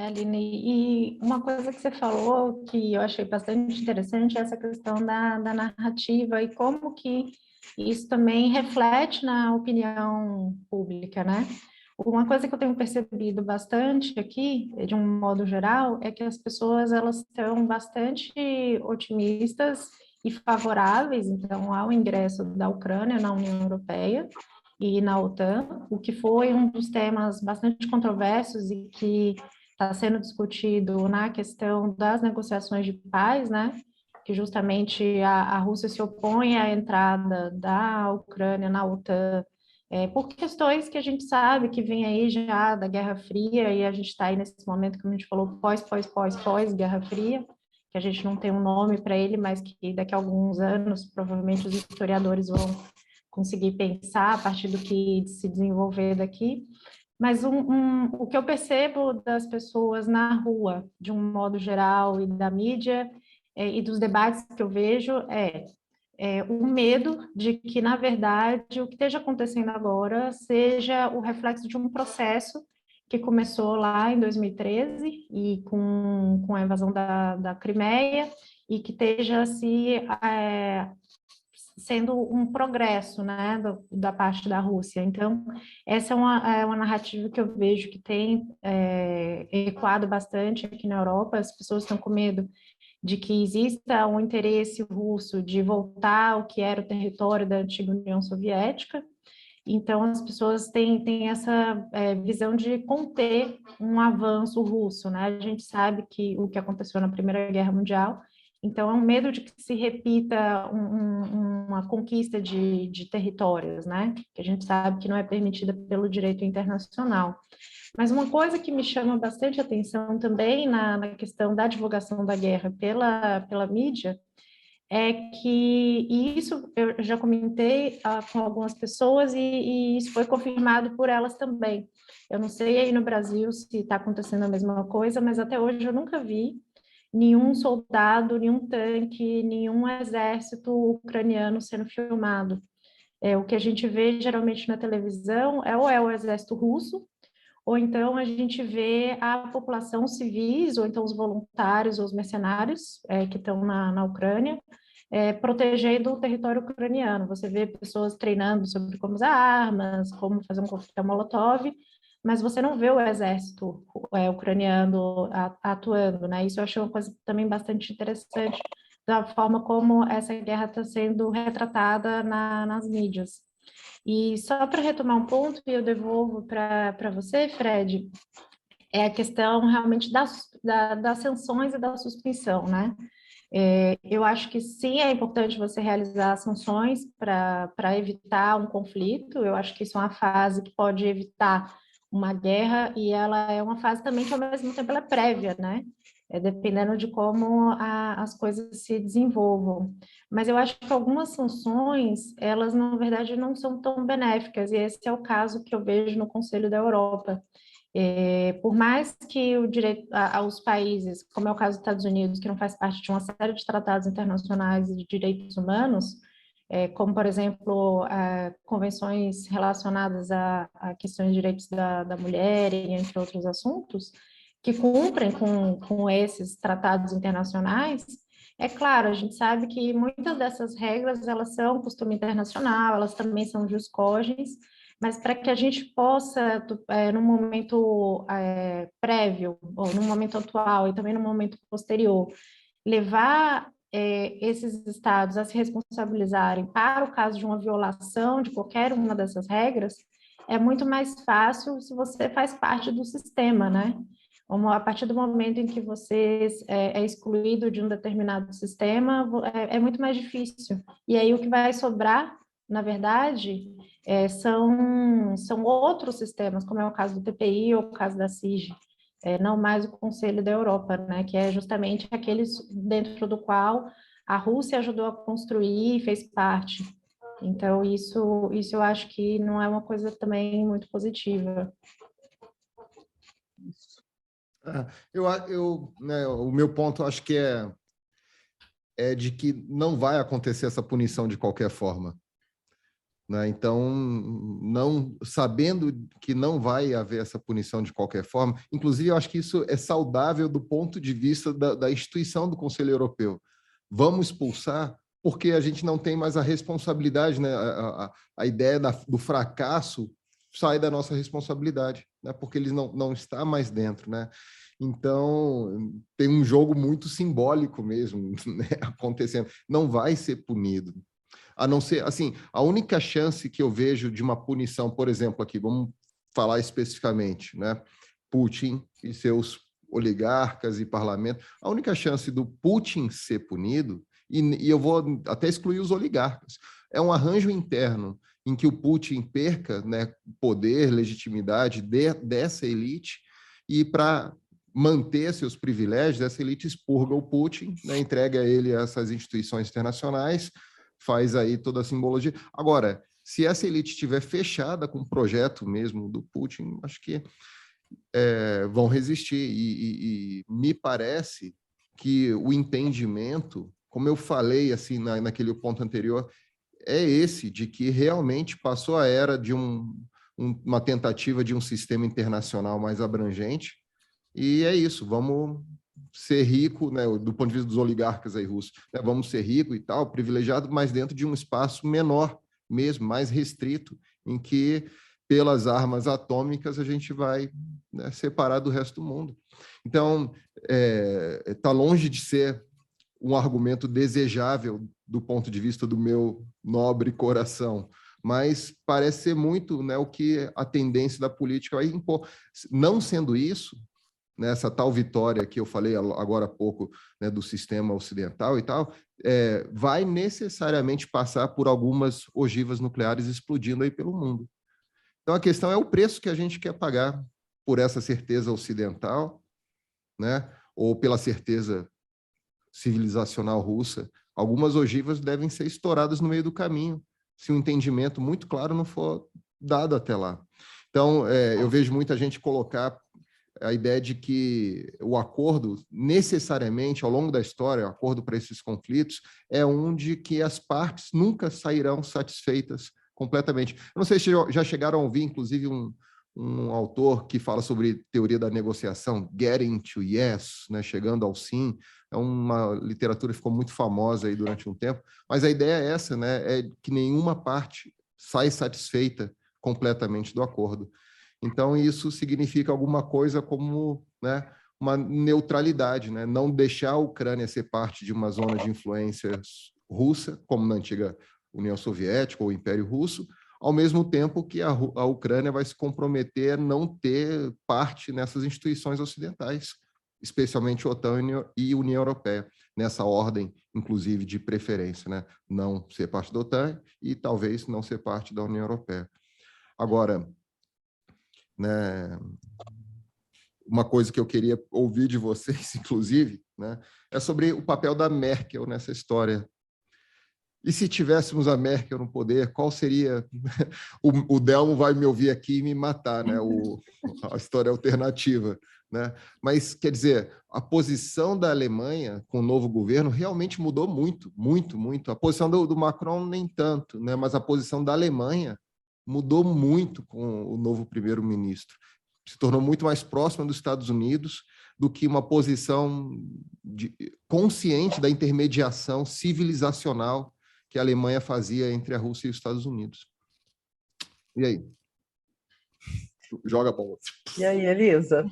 Aline, e uma coisa que você falou que eu achei bastante interessante é essa questão da narrativa e como que isso também reflete na opinião pública, né? Uma coisa que eu tenho percebido bastante aqui, de um modo geral, é que as pessoas elas estão bastante otimistas e favoráveis, então, ao ingresso da Ucrânia na União Europeia e na OTAN, o que foi um dos temas bastante controversos e que está sendo discutido na questão das negociações de paz, né? Que justamente a Rússia se opõe à entrada da Ucrânia na OTAN, por questões que a gente sabe que vem aí já da Guerra Fria, e a gente está aí nesse momento, como a gente falou, pós-Guerra Fria, que a gente não tem um nome para ele, mas que daqui a alguns anos, provavelmente os historiadores vão conseguir pensar a partir do que se desenvolver daqui. Mas o que eu percebo das pessoas na rua, de um modo geral, e da mídia, e dos debates que eu vejo o medo de que, na verdade, o que esteja acontecendo agora seja o reflexo de um processo que começou lá em 2013 e com a invasão da Crimeia, e que esteja sendo um progresso, né, da parte da Rússia. Então, essa é uma narrativa que eu vejo que tem ecoado bastante aqui na Europa. As pessoas estão com medo de que exista um interesse russo de voltar ao que era o território da antiga União Soviética. Então, as pessoas têm essa visão de conter um avanço russo, né? A gente sabe que o que aconteceu na Primeira Guerra Mundial, então é um medo de que se repita uma conquista de territórios, né? Que a gente sabe que não é permitida pelo direito internacional. Mas uma coisa que me chama bastante atenção também na questão da divulgação da guerra pela mídia é que, e isso eu já comentei com algumas pessoas e isso foi confirmado por elas também. Eu não sei aí no Brasil se está acontecendo a mesma coisa, mas até hoje eu nunca vi nenhum soldado, nenhum tanque, nenhum exército ucraniano sendo filmado. O que a gente vê geralmente na televisão ou é o exército russo, ou então a gente vê a população civis, ou então os voluntários ou os mercenários que estão na Ucrânia, protegendo o território ucraniano. Você vê pessoas treinando sobre como usar armas, como fazer um coquetel Molotov, mas você não vê o exército ucraniano atuando, né? Isso eu achei uma coisa também bastante interessante, da forma como essa guerra está sendo retratada nas mídias. E só para retomar um ponto, e eu devolvo para você, Fred, é a questão realmente das sanções e da suspensão, né? Eu acho que sim, é importante você realizar sanções para evitar um conflito. Eu acho que isso é uma fase que pode evitar uma guerra, e ela é uma fase também que, ao mesmo tempo, ela é prévia, né? Dependendo de como as coisas se desenvolvam. Mas eu acho que algumas sanções, elas, na verdade, não são tão benéficas, e esse é o caso que eu vejo no Conselho da Europa. Por mais que o direito aos países, como é o caso dos Estados Unidos, que não faz parte de uma série de tratados internacionais de direitos humanos, como, por exemplo, convenções relacionadas a questões de direitos da mulher, e entre outros assuntos, que cumprem com esses tratados internacionais, é claro, a gente sabe que muitas dessas regras, elas são costume internacional, elas também são jus cogens, mas para que a gente possa, no momento prévio, ou no momento atual e também no momento posterior, levar esses estados a se responsabilizarem para o caso de uma violação de qualquer uma dessas regras, é muito mais fácil se você faz parte do sistema, né? A partir do momento em que você é excluído de um determinado sistema, é muito mais difícil. E aí o que vai sobrar, na verdade, são outros sistemas, como é o caso do TPI ou o caso da CIG, não mais o Conselho da Europa, né, que é justamente aquele dentro do qual a Rússia ajudou a construir e fez parte. Então, isso eu acho que não é uma coisa também muito positiva. Né, o meu ponto, acho que é de que não vai acontecer essa punição de qualquer forma. Né? Então, não sabendo que não vai haver essa punição de qualquer forma, inclusive eu acho que isso é saudável do ponto de vista da instituição do Conselho Europeu. Vamos expulsar porque a gente não tem mais a responsabilidade, né? A ideia do fracasso sai da nossa responsabilidade, né? Porque eles não estão mais dentro, né? Então, tem um jogo muito simbólico mesmo, né, acontecendo. Não vai ser punido. A não ser, assim, a única chance que eu vejo de uma punição, por exemplo, aqui, vamos falar especificamente, né? Putin e seus oligarcas e parlamento, a única chance do Putin ser punido, e eu vou até excluir os oligarcas, é um arranjo interno em que o Putin perca, né, poder, legitimidade dessa elite, e para manter seus privilégios, essa elite expurga o Putin, né, entrega ele a essas instituições internacionais, faz aí toda a simbologia. Agora, se essa elite estiver fechada com o projeto mesmo do Putin, acho que vão resistir. E me parece que o entendimento, como eu falei assim naquele ponto anterior, é esse, de que realmente passou a era de uma tentativa de um sistema internacional mais abrangente, e é isso, vamos ser rico, né, do ponto de vista dos oligarcas aí russos, né, vamos ser rico e tal, privilegiado, mas dentro de um espaço menor mesmo, mais restrito, em que pelas armas atômicas a gente vai, né, separar do resto do mundo. Então, está longe de ser um argumento desejável do ponto de vista do meu nobre coração, mas parece ser muito, né, o que a tendência da política vai impor. Não sendo isso, né, essa tal vitória que eu falei agora há pouco, né, do sistema ocidental e tal, vai necessariamente passar por algumas ogivas nucleares explodindo aí pelo mundo. Então, a questão é o preço que a gente quer pagar por essa certeza ocidental, né, ou pela certeza civilizacional russa. Algumas ogivas devem ser estouradas no meio do caminho, se um entendimento muito claro não for dado até lá. Então, eu vejo muita gente colocar a ideia de que o acordo, necessariamente, ao longo da história, o acordo para esses conflitos, é um de que as partes nunca sairão satisfeitas completamente. Eu não sei se já chegaram a ouvir, inclusive, um autor que fala sobre teoria da negociação, Getting to Yes, né, chegando ao sim. É uma literatura que ficou muito famosa aí durante um tempo, mas a ideia é essa, né, é que nenhuma parte sai satisfeita completamente do acordo. Então, isso significa alguma coisa como, né, uma neutralidade, né? Não deixar a Ucrânia ser parte de uma zona de influência russa, como na antiga União Soviética ou Império Russo, ao mesmo tempo que a Ucrânia vai se comprometer a não ter parte nessas instituições ocidentais, especialmente OTAN e União Europeia, nessa ordem, inclusive, de preferência, né? Não ser parte da OTAN e talvez não ser parte da União Europeia. Agora, né, uma coisa que eu queria ouvir de vocês, inclusive, né, é sobre o papel da Merkel nessa história. E se tivéssemos a Merkel no poder, qual seria... O Delmo vai me ouvir aqui e me matar, né, a história alternativa. Né? Mas, quer dizer, a posição da Alemanha com o novo governo realmente mudou muito, muito, muito. A posição do Macron nem tanto, né? Mas a posição da Alemanha mudou muito com o novo primeiro-ministro. Se tornou muito mais próxima dos Estados Unidos do que uma posição consciente da intermediação civilizacional que a Alemanha fazia entre a Rússia e os Estados Unidos. E aí? Joga a bola. E aí, Elisa?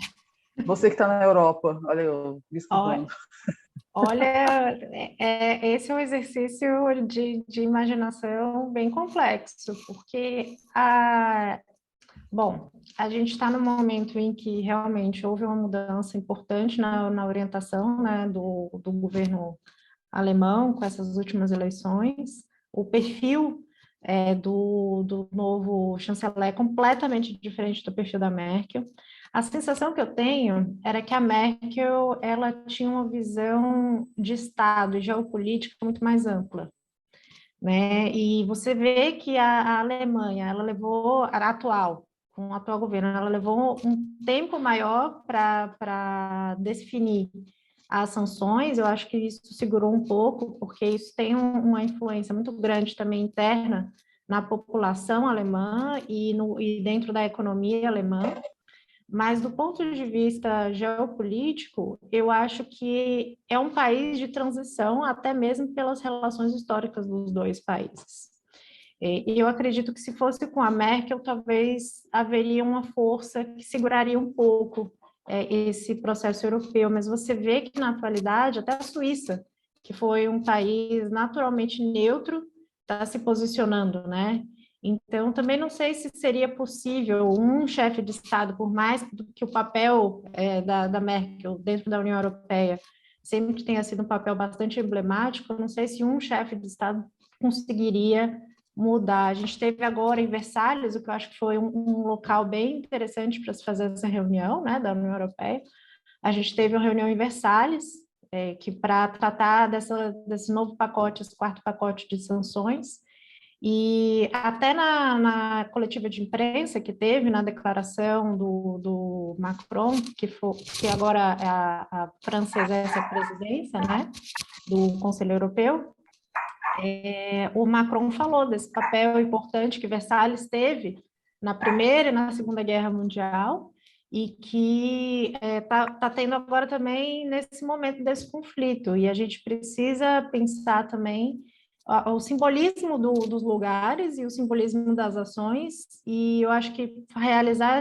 Você que está na Europa, olha eu desculpando. Olha, esse é um exercício de imaginação bem complexo, porque bom, a gente está num momento em que realmente houve uma mudança importante na orientação, né, do governo alemão com essas últimas eleições. O perfil do novo chanceler é completamente diferente do perfil da Merkel. A sensação que eu tenho era que a Merkel ela tinha uma visão de Estado e geopolítica muito mais ampla, né? E você vê que a Alemanha, ela levou, a atual, com o atual governo, ela levou um tempo maior para definir as sanções. Eu acho que isso segurou um pouco, porque isso tem uma influência muito grande também interna na população alemã e dentro da economia alemã. Mas do ponto de vista geopolítico, eu acho que é um país de transição, até mesmo pelas relações históricas dos dois países. E eu acredito que se fosse com a Merkel, talvez haveria uma força que seguraria um pouco esse processo europeu, mas você vê que na atualidade, até a Suíça, que foi um país naturalmente neutro, está se posicionando, né? Então, também não sei se seria possível um chefe de Estado, por mais que o papel da Merkel dentro da União Europeia sempre tenha sido um papel bastante emblemático, eu não sei se um chefe de Estado conseguiria mudar. A gente teve agora em Versalhes, o que eu acho que foi um local bem interessante para se fazer essa reunião, né, da União Europeia. A gente teve uma reunião em Versalhes, que para tratar desse novo pacote, esse quarto pacote de sanções, E até na coletiva de imprensa que teve, na declaração do Macron, que agora a França exerce a presidência, né, do Conselho Europeu, o Macron falou desse papel importante que Versalhes teve na Primeira e na Segunda Guerra Mundial, e que tá tendo agora também nesse momento desse conflito. E a gente precisa pensar também o simbolismo dos lugares e o simbolismo das ações, e eu acho que realizar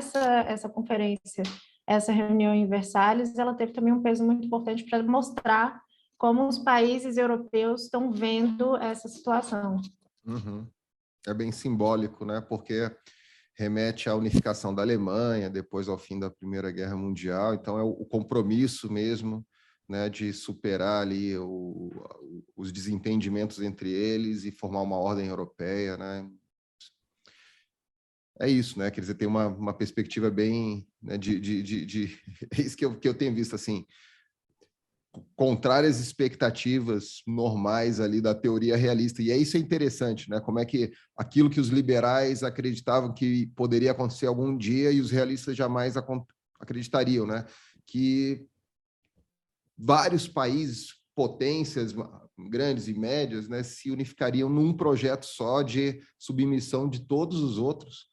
essa conferência, essa reunião em Versalhes, ela teve também um peso muito importante para mostrar como os países europeus estão vendo essa situação. Uhum. É bem simbólico, né? Porque remete à unificação da Alemanha, depois ao fim da Primeira Guerra Mundial. Então, é o compromisso mesmo, né, de superar ali os desentendimentos entre eles e formar uma ordem europeia, né? É isso, né? Quer dizer, tem uma perspectiva bem, né, é isso que eu tenho visto, assim, contrárias expectativas normais ali da teoria realista. E isso é interessante, né? Como é que aquilo que os liberais acreditavam que poderia acontecer algum dia e os realistas jamais acreditariam, né? Que vários países, potências grandes e médias, né, se unificariam num projeto só de submissão de todos os outros.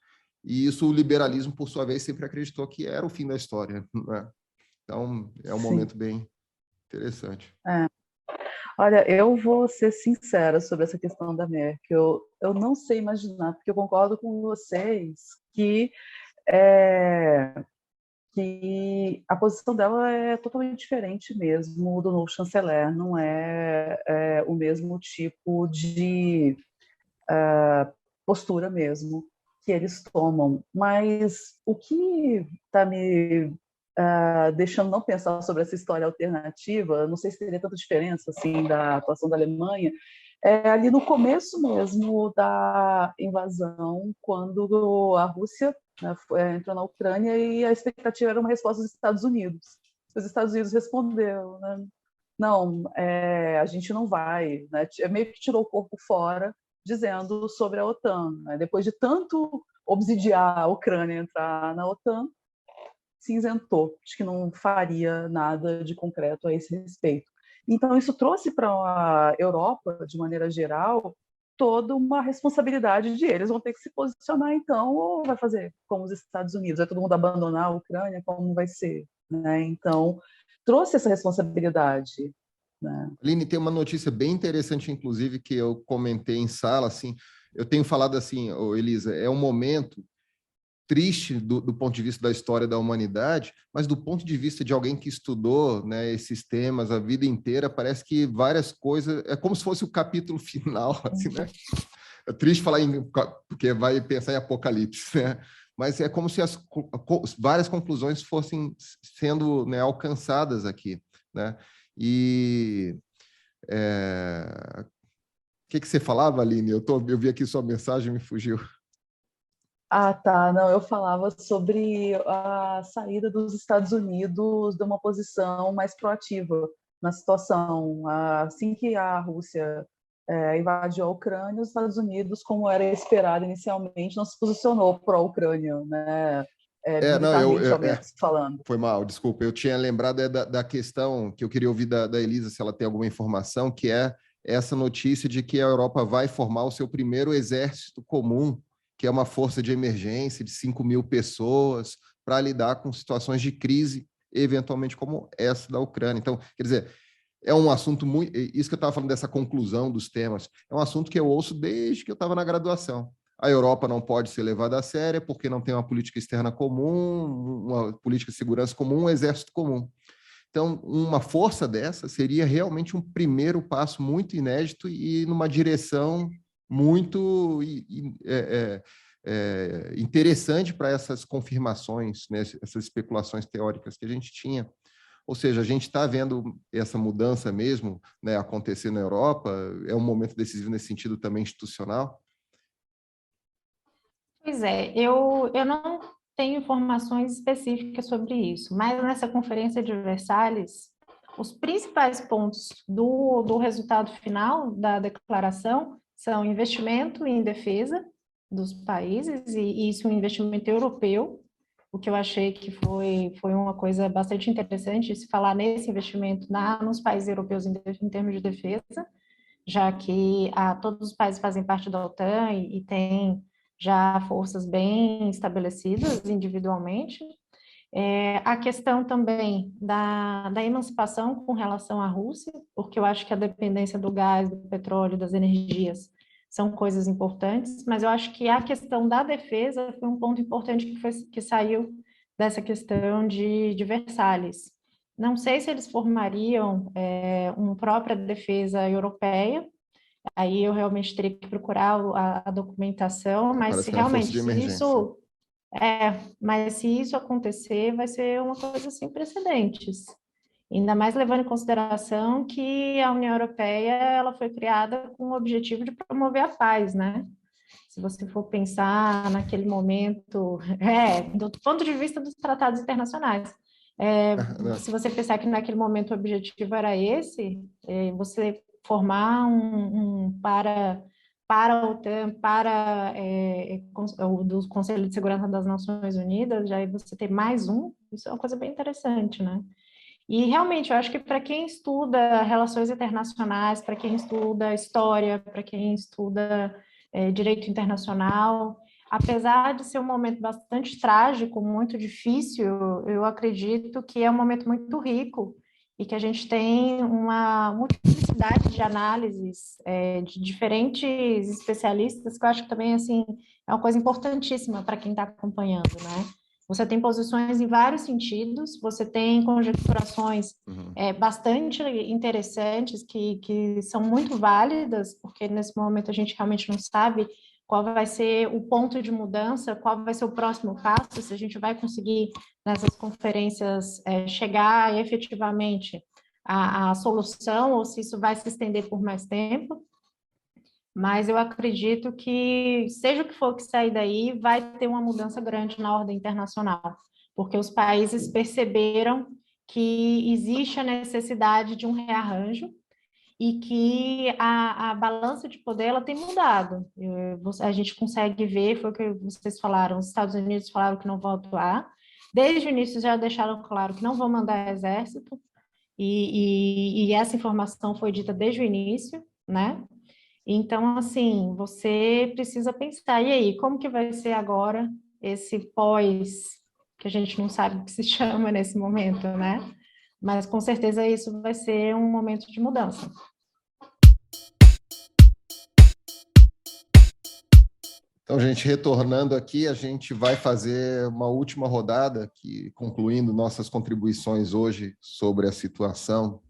E isso o liberalismo, por sua vez, sempre acreditou que era o fim da história, né? Então, é um momento bem interessante. Olha, eu vou ser sincera sobre essa questão da Merkel. Eu não sei imaginar, porque eu concordo com vocês que a posição dela é totalmente diferente mesmo do novo chanceler, não é o mesmo tipo de postura mesmo que eles tomam. Mas o que está me deixando não pensar sobre essa história alternativa, não sei se teria tanta diferença assim da atuação da Alemanha, ali no começo mesmo da invasão, quando a Rússia, né, entrou na Ucrânia, e a expectativa era uma resposta dos Estados Unidos. Os Estados Unidos responderam, né, não, a gente não vai, né, meio que tirou o corpo fora, dizendo sobre a OTAN. Né, depois de tanto obsidiar a Ucrânia entrar na OTAN, se isentou, de que não faria nada de concreto a esse respeito. Então, isso trouxe para a Europa, de maneira geral, toda uma responsabilidade de eles vão ter que se posicionar, então, ou vai fazer como os Estados Unidos, vai todo mundo abandonar a Ucrânia, como vai ser? Né? Então, trouxe essa responsabilidade. Né? Aline, tem uma notícia bem interessante, inclusive, que eu comentei em sala, assim, eu tenho falado assim, Elisa, é um momento triste do ponto de vista da história da humanidade, mas do ponto de vista de alguém que estudou, né, esses temas a vida inteira, parece que várias coisas, é como se fosse o capítulo final, assim, né? É triste falar porque vai pensar em apocalipse, né? Mas é como se várias conclusões fossem sendo, né, alcançadas aqui, né? E o que você falava, Aline? Eu vi aqui sua mensagem, me fugiu. Ah, tá. Não, eu falava sobre a saída dos Estados Unidos de uma posição mais proativa na situação. Assim que a Rússia invadiu a Ucrânia, os Estados Unidos, como era esperado inicialmente, não se posicionou pró-Ucrânia, né? Militarmente, ao menos, falando. Foi mal, desculpa. Eu tinha lembrado da questão que eu queria ouvir da Elisa, se ela tem alguma informação, que é essa notícia de que a Europa vai formar o seu primeiro exército comum, que é uma força de emergência de 5.000 pessoas para lidar com situações de crise, eventualmente como essa da Ucrânia. Então, quer dizer, é um assunto muito... Isso que eu estava falando dessa conclusão dos temas, é um assunto que eu ouço desde que eu estava na graduação. A Europa não pode ser levada a sério porque não tem uma política externa comum, uma política de segurança comum, um exército comum. Então, uma força dessa seria realmente um primeiro passo muito inédito e numa direção muito interessante para essas confirmações, né, essas especulações teóricas que a gente tinha. Ou seja, a gente está vendo essa mudança mesmo, né, acontecer na Europa, é um momento decisivo nesse sentido também institucional? Pois é, eu não tenho informações específicas sobre isso, mas nessa conferência de Versalhes, os principais pontos do resultado final da declaração são investimento em defesa dos países, e isso é um investimento europeu, o que eu achei que foi uma coisa bastante interessante, se falar nesse investimento nos países europeus em termos de defesa, já que todos os países fazem parte da OTAN e têm já forças bem estabelecidas individualmente. A questão também da emancipação com relação à Rússia, porque eu acho que a dependência do gás, do petróleo, das energias são coisas importantes, mas eu acho que a questão da defesa foi um ponto importante que saiu dessa questão de Versalhes. Não sei se eles formariam uma própria defesa europeia, aí eu realmente teria que procurar a documentação, mas Parece se que é uma força realmente de se emergência. mas se isso acontecer, vai ser uma coisa sem precedentes. Ainda mais levando em consideração que a União Europeia ela foi criada com o objetivo de promover a paz, né? Se você for pensar naquele momento, do ponto de vista dos tratados internacionais, se você pensar que naquele momento o objetivo era esse, você formar para a OTAN, do Conselho de Segurança das Nações Unidas, já aí você ter mais isso é uma coisa bem interessante, né? E realmente, eu acho que para quem estuda relações internacionais, para quem estuda história, para quem estuda direito internacional, apesar de ser um momento bastante trágico, muito difícil, eu acredito que é um momento muito rico e que a gente tem uma multiplicidade de análises de diferentes especialistas, que eu acho que também assim, é uma coisa importantíssima para quem está acompanhando, né? Você tem posições em vários sentidos, você tem conjecturações bastante interessantes que são muito válidas, porque nesse momento a gente realmente não sabe qual vai ser o ponto de mudança, qual vai ser o próximo passo, se a gente vai conseguir nessas conferências chegar efetivamente à solução ou se isso vai se estender por mais tempo. Mas eu acredito que, seja o que for que sair daí, vai ter uma mudança grande na ordem internacional, porque os países perceberam que existe a necessidade de um rearranjo e que a balança de poder ela tem mudado. A gente consegue ver, foi o que vocês falaram, os Estados Unidos falaram que não vão atuar, desde o início já deixaram claro que não vão mandar exército, e essa informação foi dita desde o início, né? Então, assim, você precisa pensar, e aí, como que vai ser agora esse pós, que a gente não sabe o que se chama nesse momento, né? Mas com certeza isso vai ser um momento de mudança. Então, gente, retornando aqui, a gente vai fazer uma última rodada, aqui, concluindo nossas contribuições hoje sobre a situação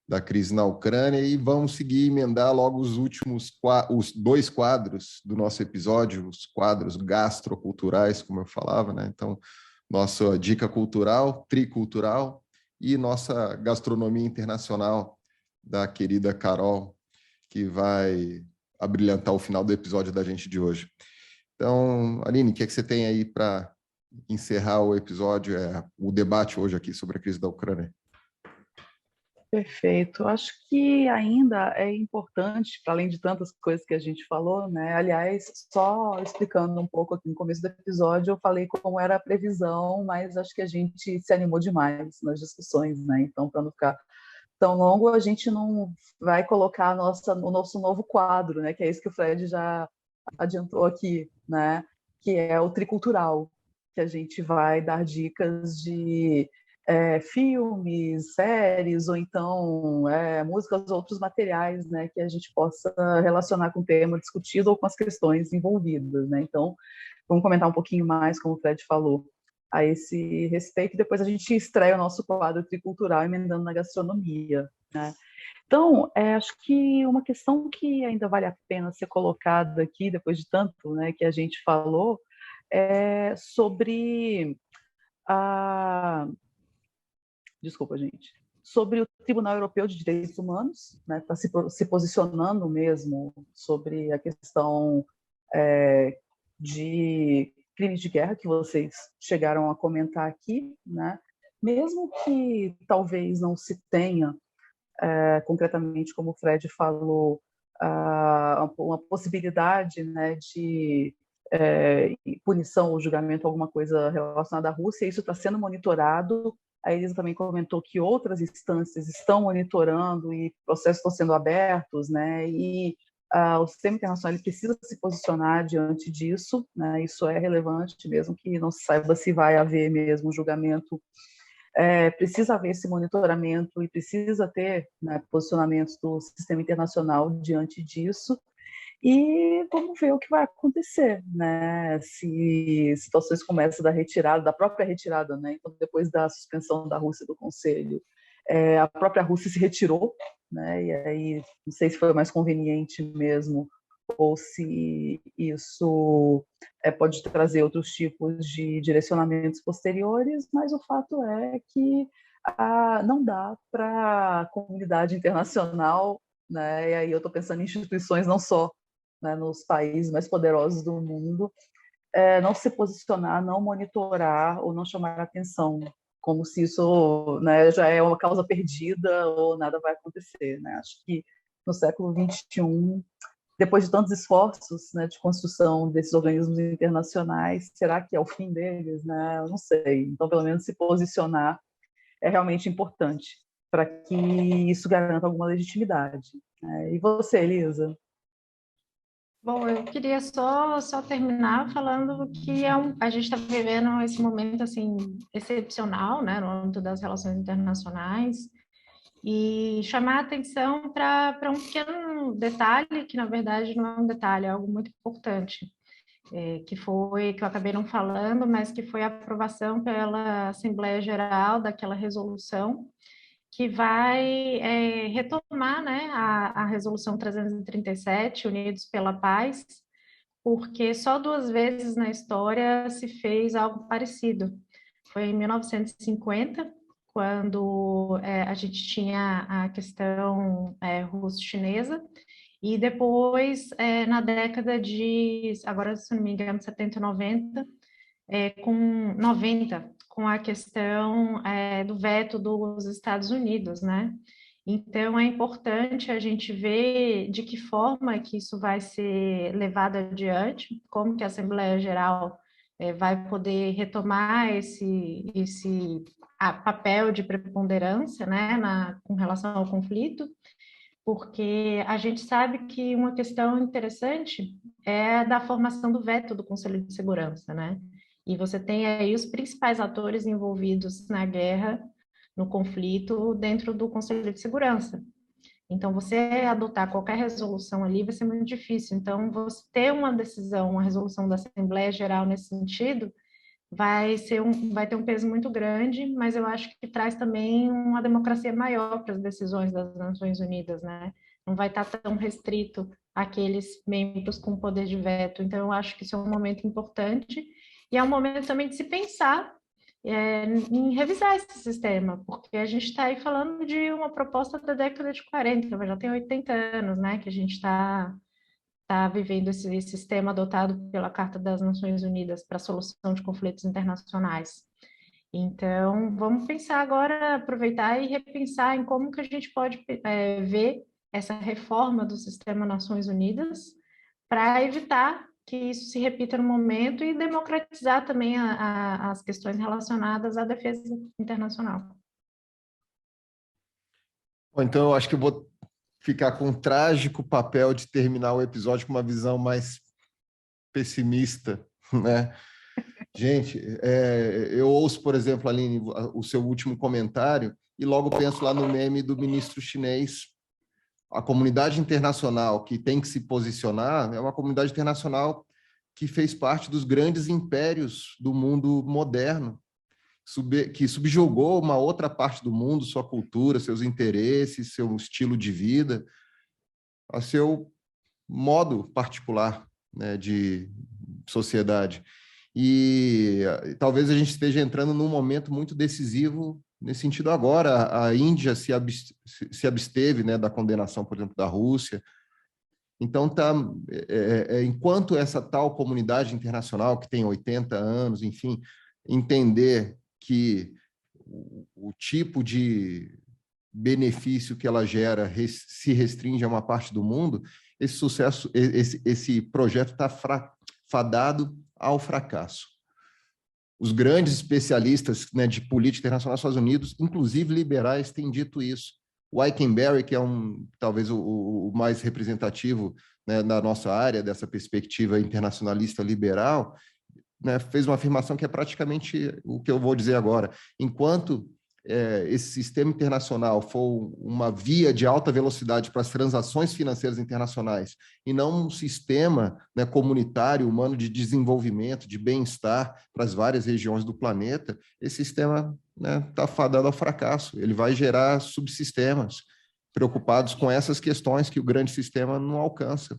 da crise na Ucrânia, e vamos seguir emendar logo os 2 quadros do nosso episódio, os quadros gastroculturais, como eu falava, né? Então, nossa dica cultural, tricultural, e nossa gastronomia internacional da querida Carol, que vai abrilhantar o final do episódio da gente de hoje. Então, Aline, o que é que você tem aí para encerrar o episódio, o debate hoje aqui sobre a crise da Ucrânia? Perfeito. Acho que ainda é importante, para além de tantas coisas que a gente falou, né? Aliás, só explicando um pouco aqui no começo do episódio, eu falei como era a previsão, mas acho que a gente se animou demais nas discussões, né? Então, para não ficar tão longo, a gente não vai colocar o nosso novo quadro, né? Que é isso que o Fred já adiantou aqui, né? Que é o tricultural, que a gente vai dar dicas de filmes, séries, ou então músicas, outros materiais, né, que a gente possa relacionar com o tema discutido ou com as questões envolvidas, né? Então, vamos comentar um pouquinho mais, como o Fred falou, a esse respeito, e depois a gente estreia o nosso quadro tricultural emendando na gastronomia, né? Então, acho que uma questão que ainda vale a pena ser colocada aqui, depois de tanto, né, que a gente falou, é sobre Desculpa, gente. Sobre o Tribunal Europeu de Direitos Humanos, né, está se posicionando mesmo sobre a questão de crimes de guerra que vocês chegaram a comentar aqui, né? Mesmo que talvez não se tenha concretamente, como o Fred falou, uma possibilidade, né, de punição ou julgamento, alguma coisa relacionada à Rússia. Isso está sendo monitorado. A Elisa também comentou que outras instâncias estão monitorando e processos estão sendo abertos, né, e o sistema internacional ele precisa se posicionar diante disso, né, isso é relevante, mesmo que não se saiba se vai haver mesmo julgamento. Precisa haver esse monitoramento e precisa ter, né, posicionamentos do sistema internacional diante disso. E vamos ver o que vai acontecer, né? Se situações como essa da própria retirada, né? Então, depois da suspensão da Rússia do Conselho, a própria Rússia se retirou, né? E aí não sei se foi mais conveniente mesmo ou se isso pode trazer outros tipos de direcionamentos posteriores, mas o fato é que não dá para a comunidade internacional, né? E aí eu estou pensando em instituições não só, né, nos países mais poderosos do mundo, não se posicionar, não monitorar ou não chamar atenção, como se isso, né, já é uma causa perdida ou nada vai acontecer, né? Acho que no século XXI, depois de tantos esforços, né, de construção desses organismos internacionais, será que é o fim deles, né? Eu não sei. Então, pelo menos se posicionar é realmente importante para que isso garanta alguma legitimidade. E você, Elisa? Bom, eu queria só terminar falando que a gente está vivendo esse momento assim excepcional, né, no âmbito das relações internacionais, e chamar a atenção para um pequeno detalhe, que na verdade não é um detalhe, é algo muito importante, que eu acabei não falando, mas que foi a aprovação pela Assembleia Geral daquela resolução que vai retomar, né, a resolução 337, Unidos pela Paz, porque só 2 vezes na história se fez algo parecido. Foi em 1950, quando a gente tinha a questão russo-chinesa, e depois, na década de, agora se não me engano, 70 e 90, com a questão do veto dos Estados Unidos, né? Então, é importante a gente ver de que forma que isso vai ser levado adiante, como que a Assembleia Geral vai poder retomar esse papel de preponderância, né, com relação ao conflito, porque a gente sabe que uma questão interessante é da formação do veto do Conselho de Segurança, né? E você tem aí os principais atores envolvidos na guerra, no conflito, dentro do Conselho de Segurança. Então, você adotar qualquer resolução ali vai ser muito difícil. Então, você ter uma decisão, uma resolução da Assembleia Geral nesse sentido, vai ter um peso muito grande, mas eu acho que traz também uma democracia maior para as decisões das Nações Unidas, né? Não vai estar tão restrito àqueles membros com poder de veto. Então, eu acho que isso é um momento importante e é um momento também de se pensar em revisar esse sistema, porque a gente está aí falando de uma proposta da década de 40, já tem 80 anos, né, que a gente está vivendo esse sistema adotado pela Carta das Nações Unidas para a solução de conflitos internacionais. Então, vamos pensar agora, aproveitar e repensar em como que a gente pode ver essa reforma do sistema Nações Unidas para evitar que isso se repita no momento e democratizar também as questões relacionadas à defesa internacional. Bom, então, eu acho que eu vou ficar com o trágico papel de terminar o episódio com uma visão mais pessimista, né? Gente, eu ouço, por exemplo, Aline, o seu último comentário e logo penso lá no meme do ministro chinês. A comunidade internacional que tem que se posicionar é uma comunidade internacional que fez parte dos grandes impérios do mundo moderno, que subjugou uma outra parte do mundo, sua cultura, seus interesses, seu estilo de vida, a seu modo particular, né, de sociedade. E talvez a gente esteja entrando num momento muito decisivo nesse sentido agora. A Índia se absteve, né, da condenação, por exemplo, da Rússia. Então, enquanto essa tal comunidade internacional, que tem 80 anos, enfim, entender que o tipo de benefício que ela gera se restringe a uma parte do mundo, esse projeto está fadado ao fracasso. Os grandes especialistas, né, de política internacional dos Estados Unidos, inclusive liberais, têm dito isso. O Eikenberry, que é talvez o mais representativo, né, da nossa área, dessa perspectiva internacionalista liberal, né, fez uma afirmação que é praticamente o que eu vou dizer agora. Enquanto esse sistema internacional for uma via de alta velocidade para as transações financeiras internacionais e não um sistema, né, comunitário, humano, de desenvolvimento, de bem-estar para as várias regiões do planeta, esse sistema está fadado ao fracasso. Ele vai gerar subsistemas preocupados com essas questões que o grande sistema não alcança.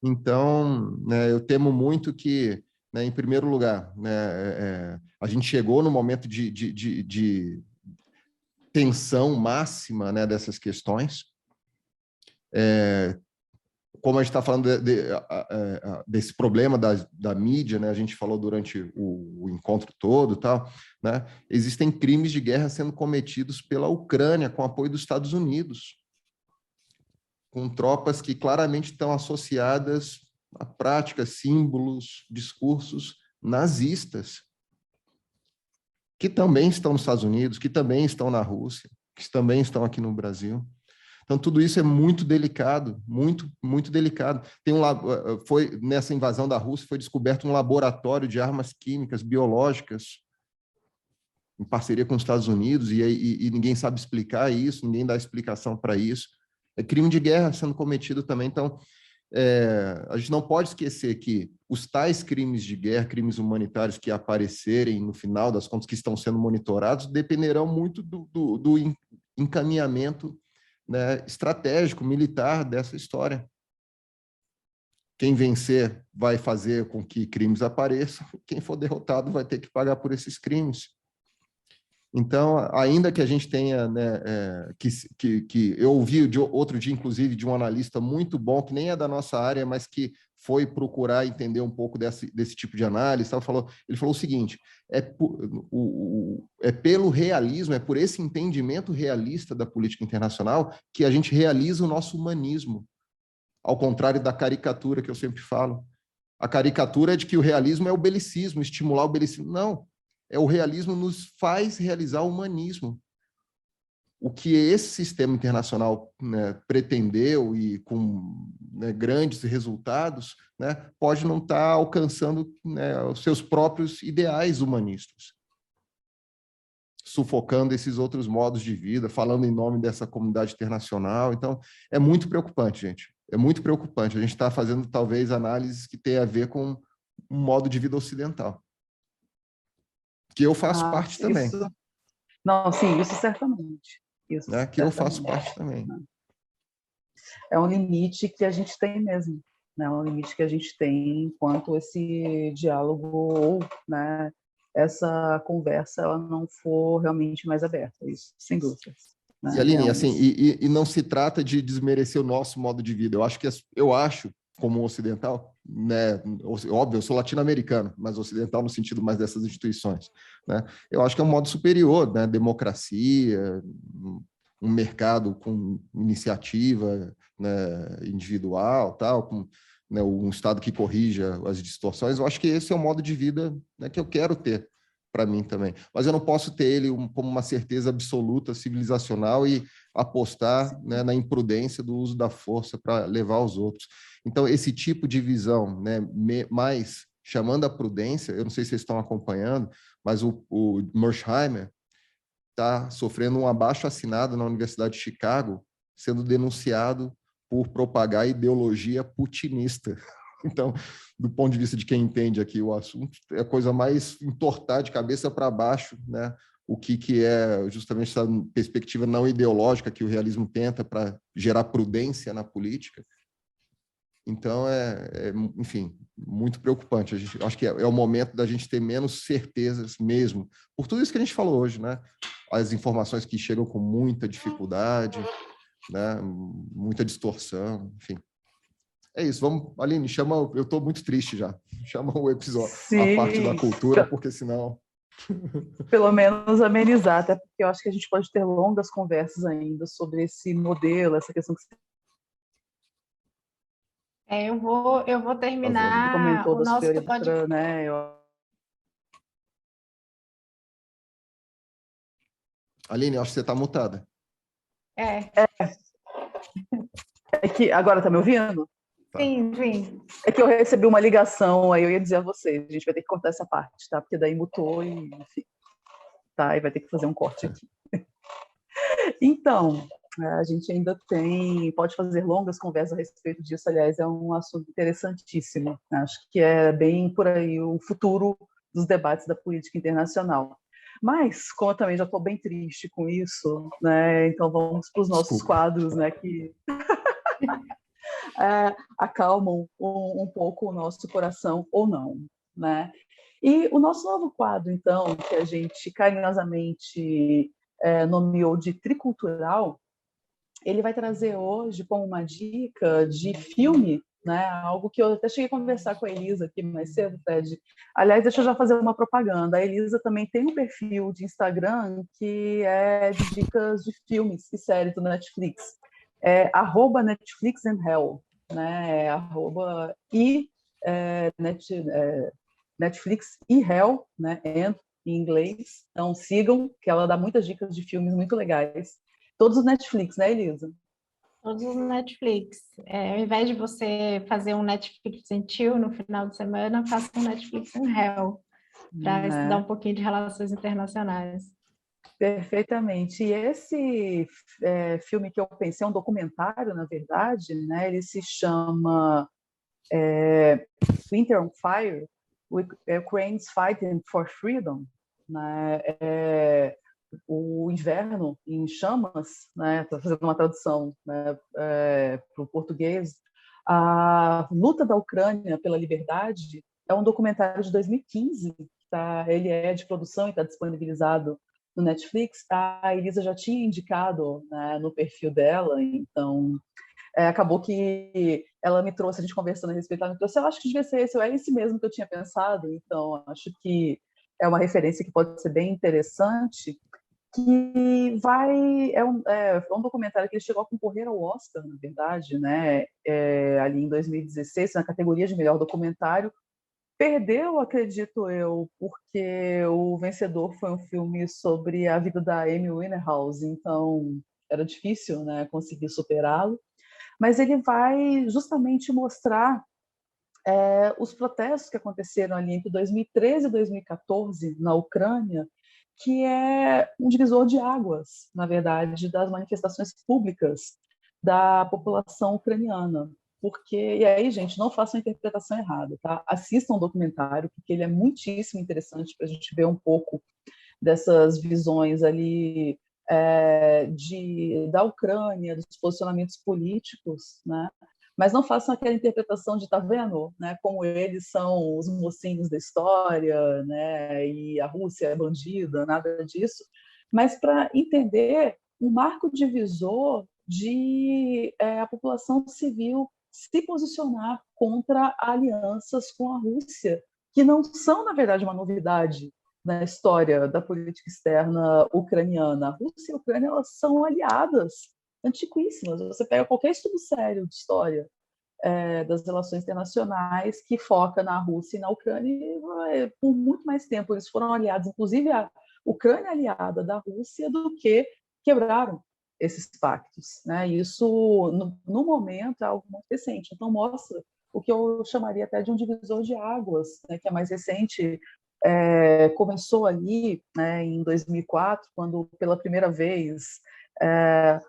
Então, né, eu temo muito que, né, em primeiro lugar, né, a gente chegou no momento de tensão máxima, né, dessas questões. Como a gente está falando desse problema da mídia, né, a gente falou durante o encontro todo, tal, né, existem crimes de guerra sendo cometidos pela Ucrânia com apoio dos Estados Unidos, com tropas que claramente estão associadas a práticas, símbolos, discursos nazistas, que também estão nos Estados Unidos, que também estão na Rússia, que também estão aqui no Brasil. Então, tudo isso é muito delicado, muito, muito delicado. Nessa invasão da Rússia, foi descoberto um laboratório de armas químicas, biológicas, em parceria com os Estados Unidos, e ninguém sabe explicar isso, ninguém dá explicação para isso. É crime de guerra sendo cometido também. Então, a gente não pode esquecer que os tais crimes de guerra, crimes humanitários que aparecerem no final das contas, que estão sendo monitorados, dependerão muito do encaminhamento, né, estratégico, militar dessa história. Quem vencer vai fazer com que crimes apareçam, quem for derrotado vai ter que pagar por esses crimes. Então, ainda que a gente tenha, né, que eu ouvi outro dia, inclusive, de um analista muito bom, que nem é da nossa área, mas que foi procurar entender um pouco desse tipo de análise, ele falou o seguinte, pelo realismo, é por esse entendimento realista da política internacional que a gente realiza o nosso humanismo, ao contrário da caricatura que eu sempre falo. A caricatura é de que o realismo é o belicismo, estimular o belicismo. Não. O realismo nos faz realizar o humanismo. O que esse sistema internacional, né, pretendeu e com, né, grandes resultados, né, pode não estar alcançando, né, os seus próprios ideais humanistas, sufocando esses outros modos de vida, falando em nome dessa comunidade internacional. Então, é muito preocupante, gente. É muito preocupante. A gente está fazendo, talvez, análises que têm a ver com um modo de vida ocidental. Que eu faço parte também. Não, sim, isso certamente. Isso, né? Que eu faço parte também. É um limite que a gente tem mesmo. Né? É um limite que a gente tem enquanto esse diálogo ou, né, essa conversa ela não for realmente mais aberta. Isso, sem dúvida. Né? E, Aline, assim, e não se trata de desmerecer o nosso modo de vida. Eu acho como ocidental, né, óbvio, eu sou latino-americano, mas ocidental no sentido mais dessas instituições, né? Eu acho que é um modo superior, né? Democracia, um mercado com iniciativa, né, individual, tal, com, né, um Estado que corrija as distorções. Eu acho que esse é o modo de vida, né, que eu quero ter para mim também. Mas eu não posso ter ele como uma certeza absoluta civilizacional e apostar, né, na imprudência do uso da força para levar os outros. Então, esse tipo de visão, né, mais chamando a prudência, eu não sei se vocês estão acompanhando, mas o Mersheimer está sofrendo um abaixo-assinado na Universidade de Chicago, sendo denunciado por propagar ideologia putinista. Então, do ponto de vista de quem entende aqui o assunto, é a coisa mais entortar de cabeça para baixo, né? O que é justamente essa perspectiva não ideológica que o realismo tenta para gerar prudência na política. Então, enfim, muito preocupante. Acho que é o momento da gente ter menos certezas mesmo, por tudo isso que a gente falou hoje, né? As informações que chegam com muita dificuldade, né? Muita distorção, enfim. É isso, vamos, Aline, chama, eu estou muito triste já, chama o episódio, a parte da cultura, porque senão... Pelo menos amenizar, até porque eu acho que a gente pode ter longas conversas ainda sobre esse modelo, essa questão que Eu vou Você terminar comentou o das nosso prioridades, podcast. né? Aline, acho que você está mutada. É, É que agora tá me ouvindo? Tá. sim, sim. É que eu recebi uma ligação, aí eu ia dizer a vocês, a gente vai ter que cortar essa parte, tá? Porque daí mutou e, enfim, tá? E vai ter que fazer um corte aqui. Então, a gente ainda pode fazer longas conversas a respeito disso, aliás, é um assunto interessantíssimo. Acho que é bem por aí o futuro dos debates da política internacional. Mas, como eu também já estou bem triste com isso, né, então vamos para os nossos Desculpa. quadros, né, que acalmam um pouco o nosso coração ou não, né? E o nosso novo quadro, então, que a gente carinhosamente nomeou de Tricultural, ele vai trazer hoje como uma dica de filme, né? Algo que eu até cheguei a conversar com a Elisa aqui mais cedo, Fred. Aliás, deixa eu já fazer uma propaganda. A Elisa também tem um perfil de Instagram que é de dicas de filmes e séries do Netflix. É @Netflix and Hell, né? Netflix e Hell, né? And, em inglês. Então sigam, que ela dá muitas dicas de filmes muito legais. Todos os Netflix, né, Elisa? Todos os Netflix. Ao invés de você fazer um Netflix and chill no final de semana, faça um Netflix and hell, para estudar um Né? pouquinho de relações internacionais. Perfeitamente. E esse filme que eu pensei é um documentário, na verdade, né? Ele se chama Winter on Fire, Ukraine's Fighting for Freedom, né? O inverno em chamas, né? Estou fazendo uma tradução, né, para o português. A luta da Ucrânia pela liberdade é um documentário de 2015, tá? Ele é de produção e está disponibilizado no Netflix. A Elisa já tinha indicado, né, no perfil dela, então acabou que ela me trouxe, a gente conversando a respeito, ela me trouxe, eu acho que devia ser esse, é esse mesmo que eu tinha pensado, então acho que é uma referência que pode ser bem interessante, que é um documentário que ele chegou a concorrer ao Oscar, na verdade, né, ali em 2016, na categoria de melhor documentário. Perdeu, acredito eu, porque o vencedor foi um filme sobre a vida da Amy Winehouse, então era difícil, né, conseguir superá-lo. Mas ele vai justamente mostrar os protestos que aconteceram ali entre 2013 e 2014 na Ucrânia, que é um divisor de águas, na verdade, das manifestações públicas da população ucraniana. Porque, e aí, gente, não façam a interpretação errada, tá? Assistam o documentário, porque ele é muitíssimo interessante para a gente ver um pouco dessas visões ali da Ucrânia, dos posicionamentos políticos, né? Mas não façam aquela interpretação de, tá vendo, né, como eles são os mocinhos da história, né, e a Rússia é bandida, nada disso, mas para entender um marco divisor de a população civil se posicionar contra alianças com a Rússia, que não são, na verdade, uma novidade na história da política externa ucraniana. A Rússia e a Ucrânia, elas são aliadas antiquíssimas. Você pega qualquer estudo sério de história das relações internacionais que foca na Rússia e na Ucrânia, e, por muito mais tempo eles foram aliados, inclusive a Ucrânia aliada da Rússia, do que quebraram esses pactos, né? Isso, no momento, é algo muito recente. Então, mostra o que eu chamaria até de um divisor de águas, né, que é mais recente. Começou ali, né, em 2004, quando pela primeira vez deixa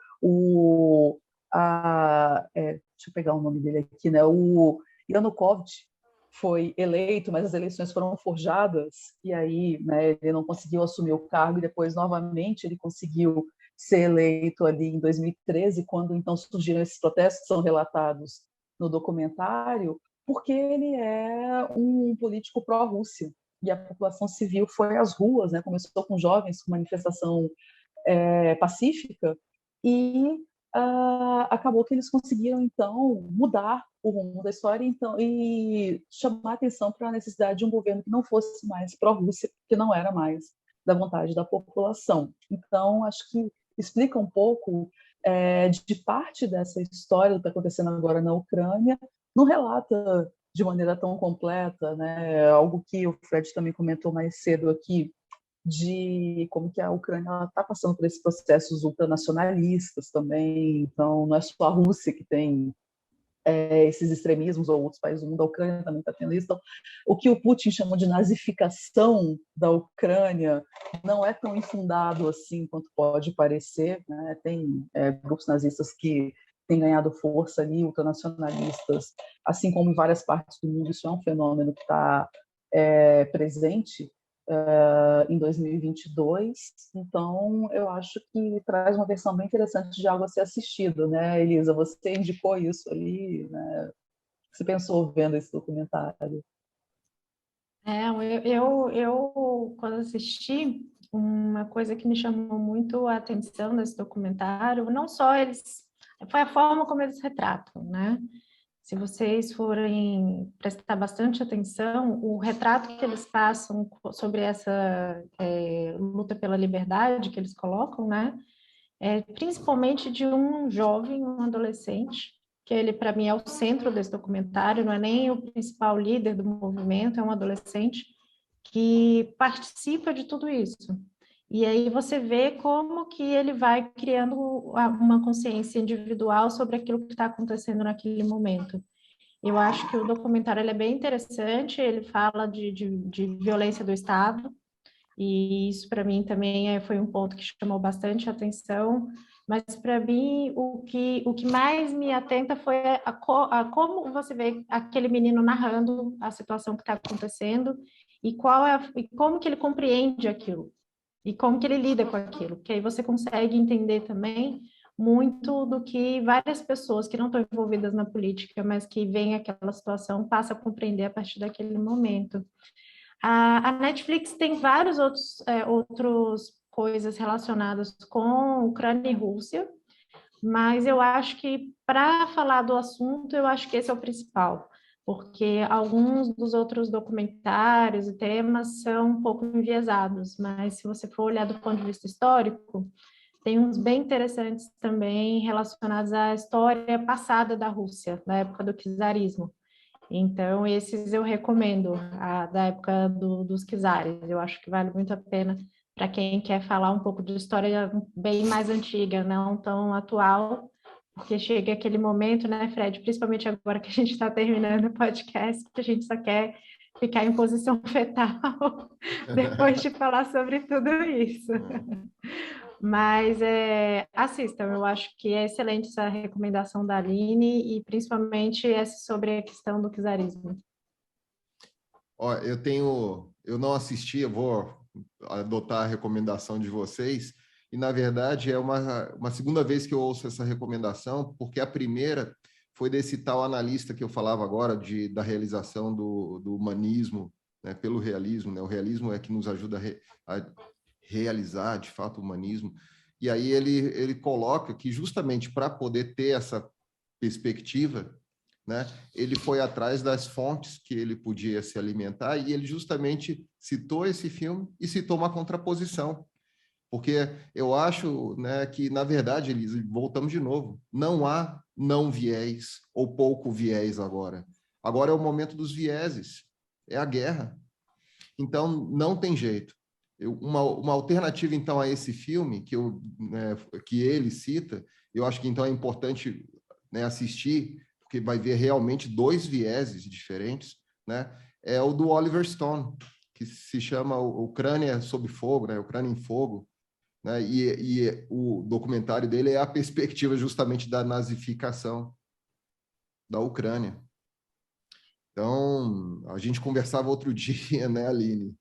eu pegar o nome dele aqui, né, o Yanukovych foi eleito, mas as eleições foram forjadas, e aí, né, ele não conseguiu assumir o cargo, e depois, novamente, ele conseguiu ser eleito ali em 2013, quando então surgiram esses protestos que são relatados no documentário, porque ele é um político pró-Rússia, e a população civil foi às ruas, né? Começou com jovens, com manifestação pacífica, e acabou que eles conseguiram, então, mudar o rumo da história, então, e chamar atenção para a necessidade de um governo que não fosse mais pró-Rússia, que não era mais da vontade da população. Então, acho que explica um pouco de parte dessa história do que está acontecendo agora na Ucrânia, não relata de maneira tão completa, né? Algo que o Fred também comentou mais cedo aqui, de como que a Ucrânia está passando por esses processos ultranacionalistas também. Então, não é só a Rússia que tem esses extremismos, ou outros países do mundo, a Ucrânia também está tendo isso. Então, o que o Putin chamou de nazificação da Ucrânia não é tão infundado assim quanto pode parecer, né? Tem grupos nazistas que têm ganhado força ali, ultranacionalistas, assim como em várias partes do mundo. Isso é um fenômeno que está presente em 2022, então eu acho que traz uma versão bem interessante de algo a ser assistido, né, Elisa? Você indicou isso ali, né? O que você pensou vendo esse documentário? Quando assisti, uma coisa que me chamou muito a atenção nesse documentário, não só foi a forma como eles retratam, né? Se vocês forem prestar bastante atenção, o retrato que eles passam sobre essa luta pela liberdade que eles colocam, né? Principalmente de um jovem, um adolescente, que ele, para mim, é o centro desse documentário, não é nem o principal líder do movimento, é um adolescente que participa de tudo isso. E aí você vê como que ele vai criando uma consciência individual sobre aquilo que está acontecendo naquele momento. Eu acho que o documentário ele é bem interessante, ele fala de violência do Estado, e isso para mim também foi um ponto que chamou bastante atenção, mas para mim o que mais me atenta foi a como você vê aquele menino narrando a situação que está acontecendo e e como que ele compreende aquilo e como que ele lida com aquilo, porque aí você consegue entender também muito do que várias pessoas que não estão envolvidas na política, mas que veem aquela situação, passam a compreender a partir daquele momento. A Netflix tem vários outros coisas relacionadas com Ucrânia e Rússia, mas eu acho que para falar do assunto, eu acho que esse é o principal, porque alguns dos outros documentários e temas são um pouco enviesados, mas se você for olhar do ponto de vista histórico, tem uns bem interessantes também relacionados à história passada da Rússia, da época do czarismo. Então, esses eu recomendo, da época dos czares. Eu acho que vale muito a pena para quem quer falar um pouco de história bem mais antiga, não tão atual, porque chega aquele momento, né, Fred, principalmente agora que a gente está terminando o podcast, que a gente só quer ficar em posição fetal depois de falar sobre tudo isso. Mas assistam, eu acho que é excelente essa recomendação da Aline e principalmente essa sobre a questão do czarismo. Ó, eu não assisti, eu vou adotar a recomendação de vocês, e na verdade é uma segunda vez que eu ouço essa recomendação, porque a primeira foi desse tal analista que eu falava agora, da realização do humanismo, né, pelo realismo, né? O realismo é que nos ajuda a realizar, de fato, o humanismo. E aí ele coloca que justamente para poder ter essa perspectiva, né, ele foi atrás das fontes que ele podia se alimentar e ele justamente citou esse filme e citou uma contraposição. Porque eu acho, né, que, na verdade, Elisa, voltamos de novo, não há não viés ou pouco viés agora. Agora é o momento dos vieses, é a guerra. Então, não tem jeito. Uma alternativa, então, a esse filme, que ele cita, eu acho que, então, é importante, né, assistir, porque vai ver realmente dois vieses diferentes, né? É o do Oliver Stone, que se chama Ucrânia sob fogo, né? Ucrânia em fogo, né? E o documentário dele é a perspectiva justamente da nazificação da Ucrânia. Então, a gente conversava outro dia, né, Aline,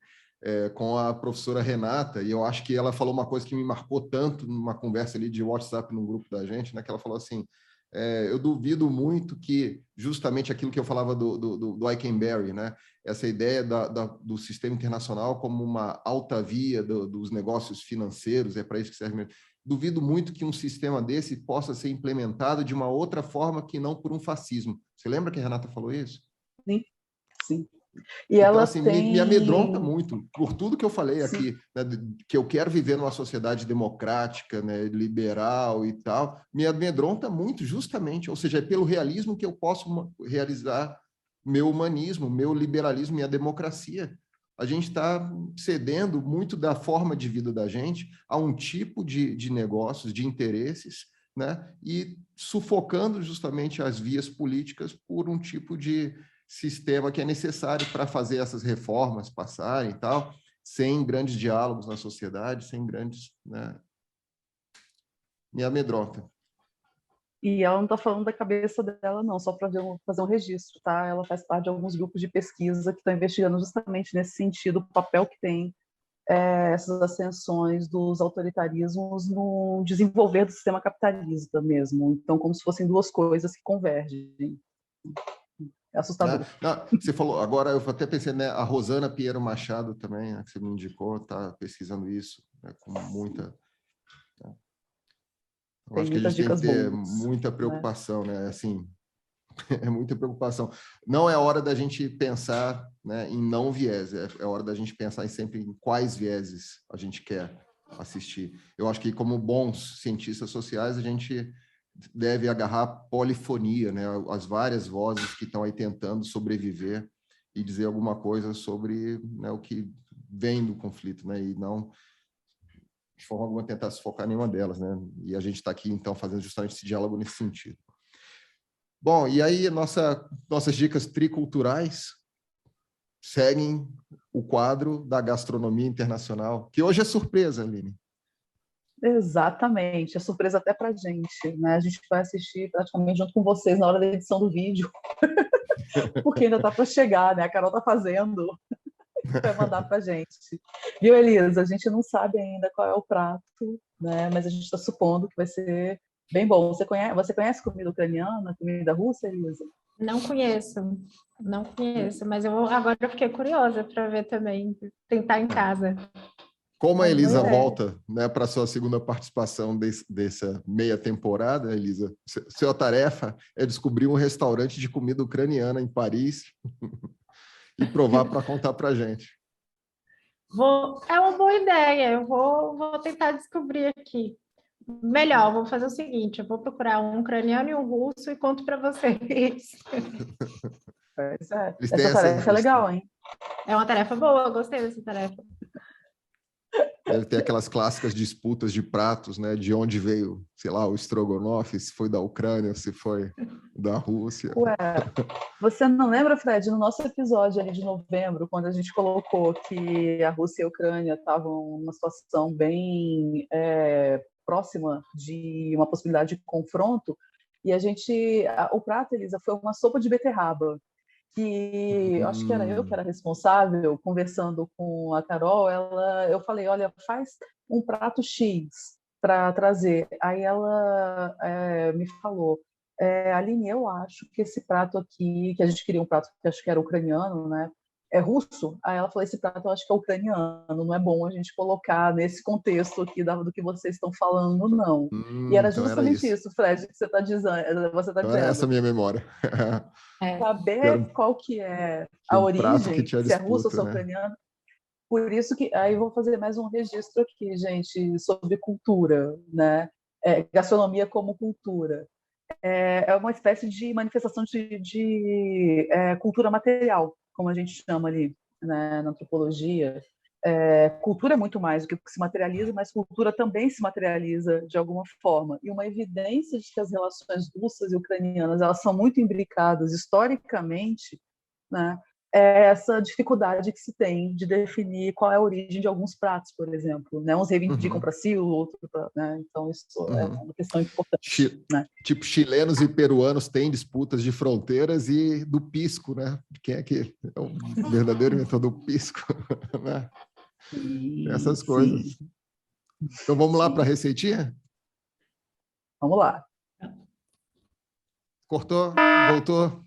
com a professora Renata, e eu acho que ela falou uma coisa que me marcou tanto numa conversa ali de WhatsApp no grupo da gente, né, que ela falou assim, eu duvido muito que justamente aquilo que eu falava do Eikenberry, né, essa ideia do sistema internacional como uma alta via dos negócios financeiros, é para isso que serve. Duvido muito que um sistema desse possa ser implementado de uma outra forma que não por um fascismo. Você lembra que a Renata falou isso? Sim, sim. E Então, ela assim, tem... me amedronta muito, por tudo que eu falei Sim. aqui, né, que eu quero viver numa sociedade democrática, né, liberal e tal, me amedronta muito justamente, ou seja, é pelo realismo que eu posso realizar meu humanismo, meu liberalismo, minha democracia. A gente está cedendo muito da forma de vida da gente a um tipo de negócios, de interesses, né, e sufocando justamente as vias políticas por um tipo de sistema que é necessário para fazer essas reformas passarem e tal, sem grandes diálogos na sociedade, sem grandes... Né? Me amedronta. E ela não está falando da cabeça dela, não, só para fazer um registro, tá? Ela faz parte de alguns grupos de pesquisa que estão investigando justamente nesse sentido, o papel que tem essas ascensões dos autoritarismos no desenvolver do sistema capitalista mesmo. Então, como se fossem duas coisas que convergem. É assustador. Você falou, agora eu até pensei, né, a Rosana Pinheiro Machado também, né, que você me indicou, está pesquisando isso, né, com muita... Né, eu Tem acho que a muitas gente tem que dicas ter boas, muita preocupação, né? Assim, é muita preocupação. Não é hora da gente pensar, né, em não viés, é hora da gente pensar sempre em quais vieses a gente quer assistir. Eu acho que, como bons cientistas sociais, a gente deve agarrar a polifonia, né, as várias vozes que estão aí tentando sobreviver e dizer alguma coisa sobre, né, o que vem do conflito, né, e não, de forma alguma, tentar se focar em nenhuma delas, né? E a gente está aqui, então, fazendo justamente esse diálogo nesse sentido. Bom, e aí nossas dicas triculturais seguem o quadro da gastronomia internacional, que hoje é surpresa, Aline. Exatamente, é surpresa até para a gente, né? A gente vai assistir praticamente junto com vocês na hora da edição do vídeo, porque ainda está para chegar, né? A Carol está fazendo, vai mandar para a gente. Viu, Elisa? A gente não sabe ainda qual é o prato, né? Mas a gente está supondo que vai ser bem bom. Você conhece comida ucraniana, comida russa, Elisa? Não conheço, mas agora eu fiquei curiosa para ver também, tentar em casa. Como a Elisa volta, né, para sua segunda participação dessa meia temporada, Elisa, sua tarefa é descobrir um restaurante de comida ucraniana em Paris e provar para contar para a gente. É uma boa ideia, eu vou tentar descobrir aqui. Melhor, vou fazer o seguinte, eu vou procurar um ucraniano e um russo e conto para vocês. Essa tarefa é legal, hein? É uma tarefa boa, eu gostei dessa tarefa. Deve ter aquelas clássicas disputas de pratos, né? De onde veio, sei lá, o estrogonofe, se foi da Ucrânia, se foi da Rússia. Ué, você não lembra, Fred, no nosso episódio ali de novembro, quando a gente colocou que a Rússia e a Ucrânia estavam numa situação bem próxima de uma possibilidade de confronto, e o prato, Elisa, foi uma sopa de beterraba, que acho que era eu que era responsável, conversando com a Carol, eu falei, olha, faz um prato X para trazer. Aí ela me falou, Aline, eu acho que esse prato aqui, que a gente queria um prato que acho que era ucraniano, né? É russo? Aí ela falou, esse prato eu acho que é ucraniano, não é bom a gente colocar nesse contexto aqui do que vocês estão falando, não. E era então justamente era isso, Fred, que você está dizendo. Então era essa a minha memória. Saber qual que é a origem, se é russa ou se é ucraniana. Por isso que aí vou fazer mais um registro aqui, gente, sobre cultura, né? Gastronomia como cultura. É uma espécie de manifestação de cultura material, como a gente chama ali, né, na antropologia. Cultura é muito mais do que se materializa, mas cultura também se materializa de alguma forma. E uma evidência de que as relações russas e ucranianas elas são muito imbricadas historicamente, né, é essa dificuldade que se tem de definir qual é a origem de alguns pratos, por exemplo. Né? Uns reivindicam para si, o outro para... Né? Então, isso é uma questão importante. Né? Tipo, chilenos e peruanos têm disputas de fronteiras e do pisco, né? Quem é que é o verdadeiro inventor do pisco? Né? Essas coisas. Sim. Então, vamos lá para a receitinha? Vamos lá. Cortou? Voltou?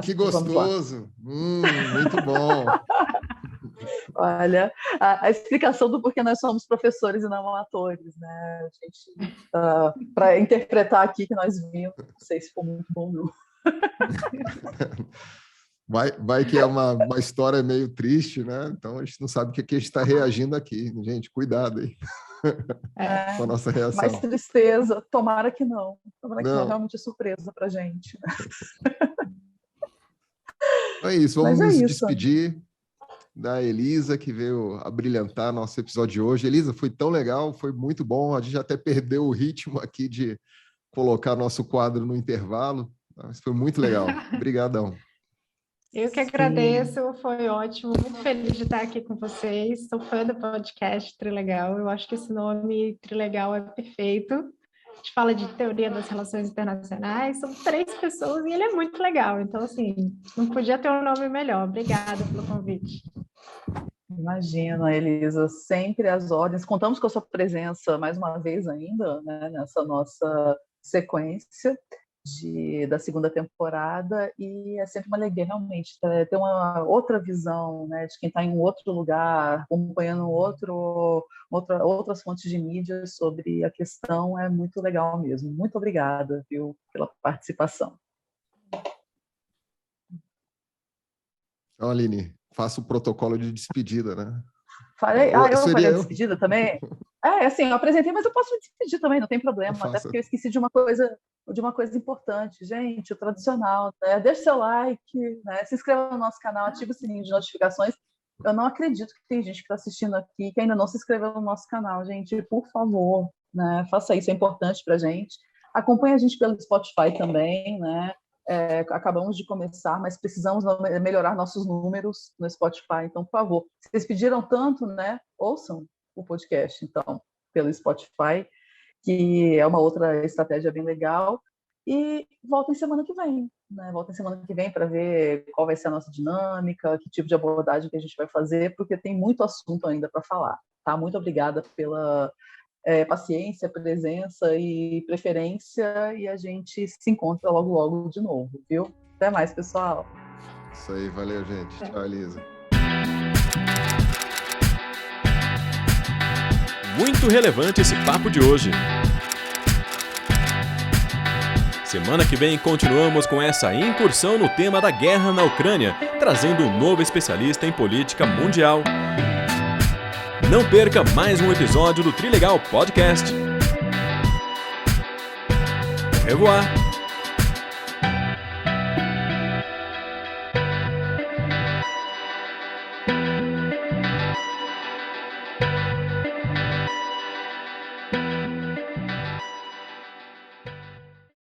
Que gostoso! Muito bom! Olha, a explicação do porquê nós somos professores e não atores, né? A gente, para interpretar aqui que nós vimos, não sei se ficou muito bom, não. Vai que é uma história meio triste, né? Então a gente não sabe o que a gente está reagindo aqui. Gente, cuidado aí com a nossa reação. Mais tristeza, tomara que não. Tomara que não realmente é surpresa para a gente. Então é isso, vamos nos despedir da Elisa, que veio abrilhantar nosso episódio de hoje. Elisa, foi tão legal, foi muito bom. A gente até perdeu o ritmo aqui de colocar nosso quadro no intervalo, mas foi muito legal. Obrigadão. Eu que agradeço, foi ótimo, muito feliz de estar aqui com vocês. Sou fã do podcast Trilegal, eu acho que esse nome Trilegal é perfeito. A gente fala de teoria das relações internacionais, são 3 pessoas e ele é muito legal. Então, assim, não podia ter um nome melhor. Obrigada pelo convite. Imagina, Elisa, sempre às ordens. Contamos com a sua presença mais uma vez ainda, né, nessa nossa sequência da segunda temporada, e é sempre uma alegria realmente ter uma outra visão, né, de quem está em um outro lugar, acompanhando outras fontes de mídia sobre a questão. É muito legal mesmo. Muito obrigada, viu, pela participação. Então, Aline, faça o protocolo de despedida, né? Falei? Eu falei a despedida também? Assim, eu apresentei, mas eu posso me despedir também, não tem problema, até porque eu esqueci de uma coisa importante. Gente, o tradicional, né? Deixe seu like, né? Se inscreva no nosso canal, ative o sininho de notificações. Eu não acredito que tem gente que está assistindo aqui que ainda não se inscreveu no nosso canal, gente. Por favor, né? Faça isso, é importante para a gente. Acompanhe a gente pelo Spotify também, né? Acabamos de começar, mas precisamos melhorar nossos números no Spotify, então, por favor, vocês pediram tanto, né? Ouçam o podcast, então, pelo Spotify, que é uma outra estratégia bem legal, e voltem semana que vem, né? Voltem semana que vem para ver qual vai ser a nossa dinâmica, que tipo de abordagem que a gente vai fazer, porque tem muito assunto ainda para falar, tá? Muito obrigada pela paciência, presença e preferência, e a gente se encontra logo de novo, viu? Até mais, pessoal. Isso aí, valeu, gente. Tchau, Elisa. Muito relevante esse papo de hoje. Semana que vem continuamos com essa incursão no tema da guerra na Ucrânia, trazendo um novo especialista em política mundial. Não perca mais um episódio do Trilegal Podcast. Au revoir!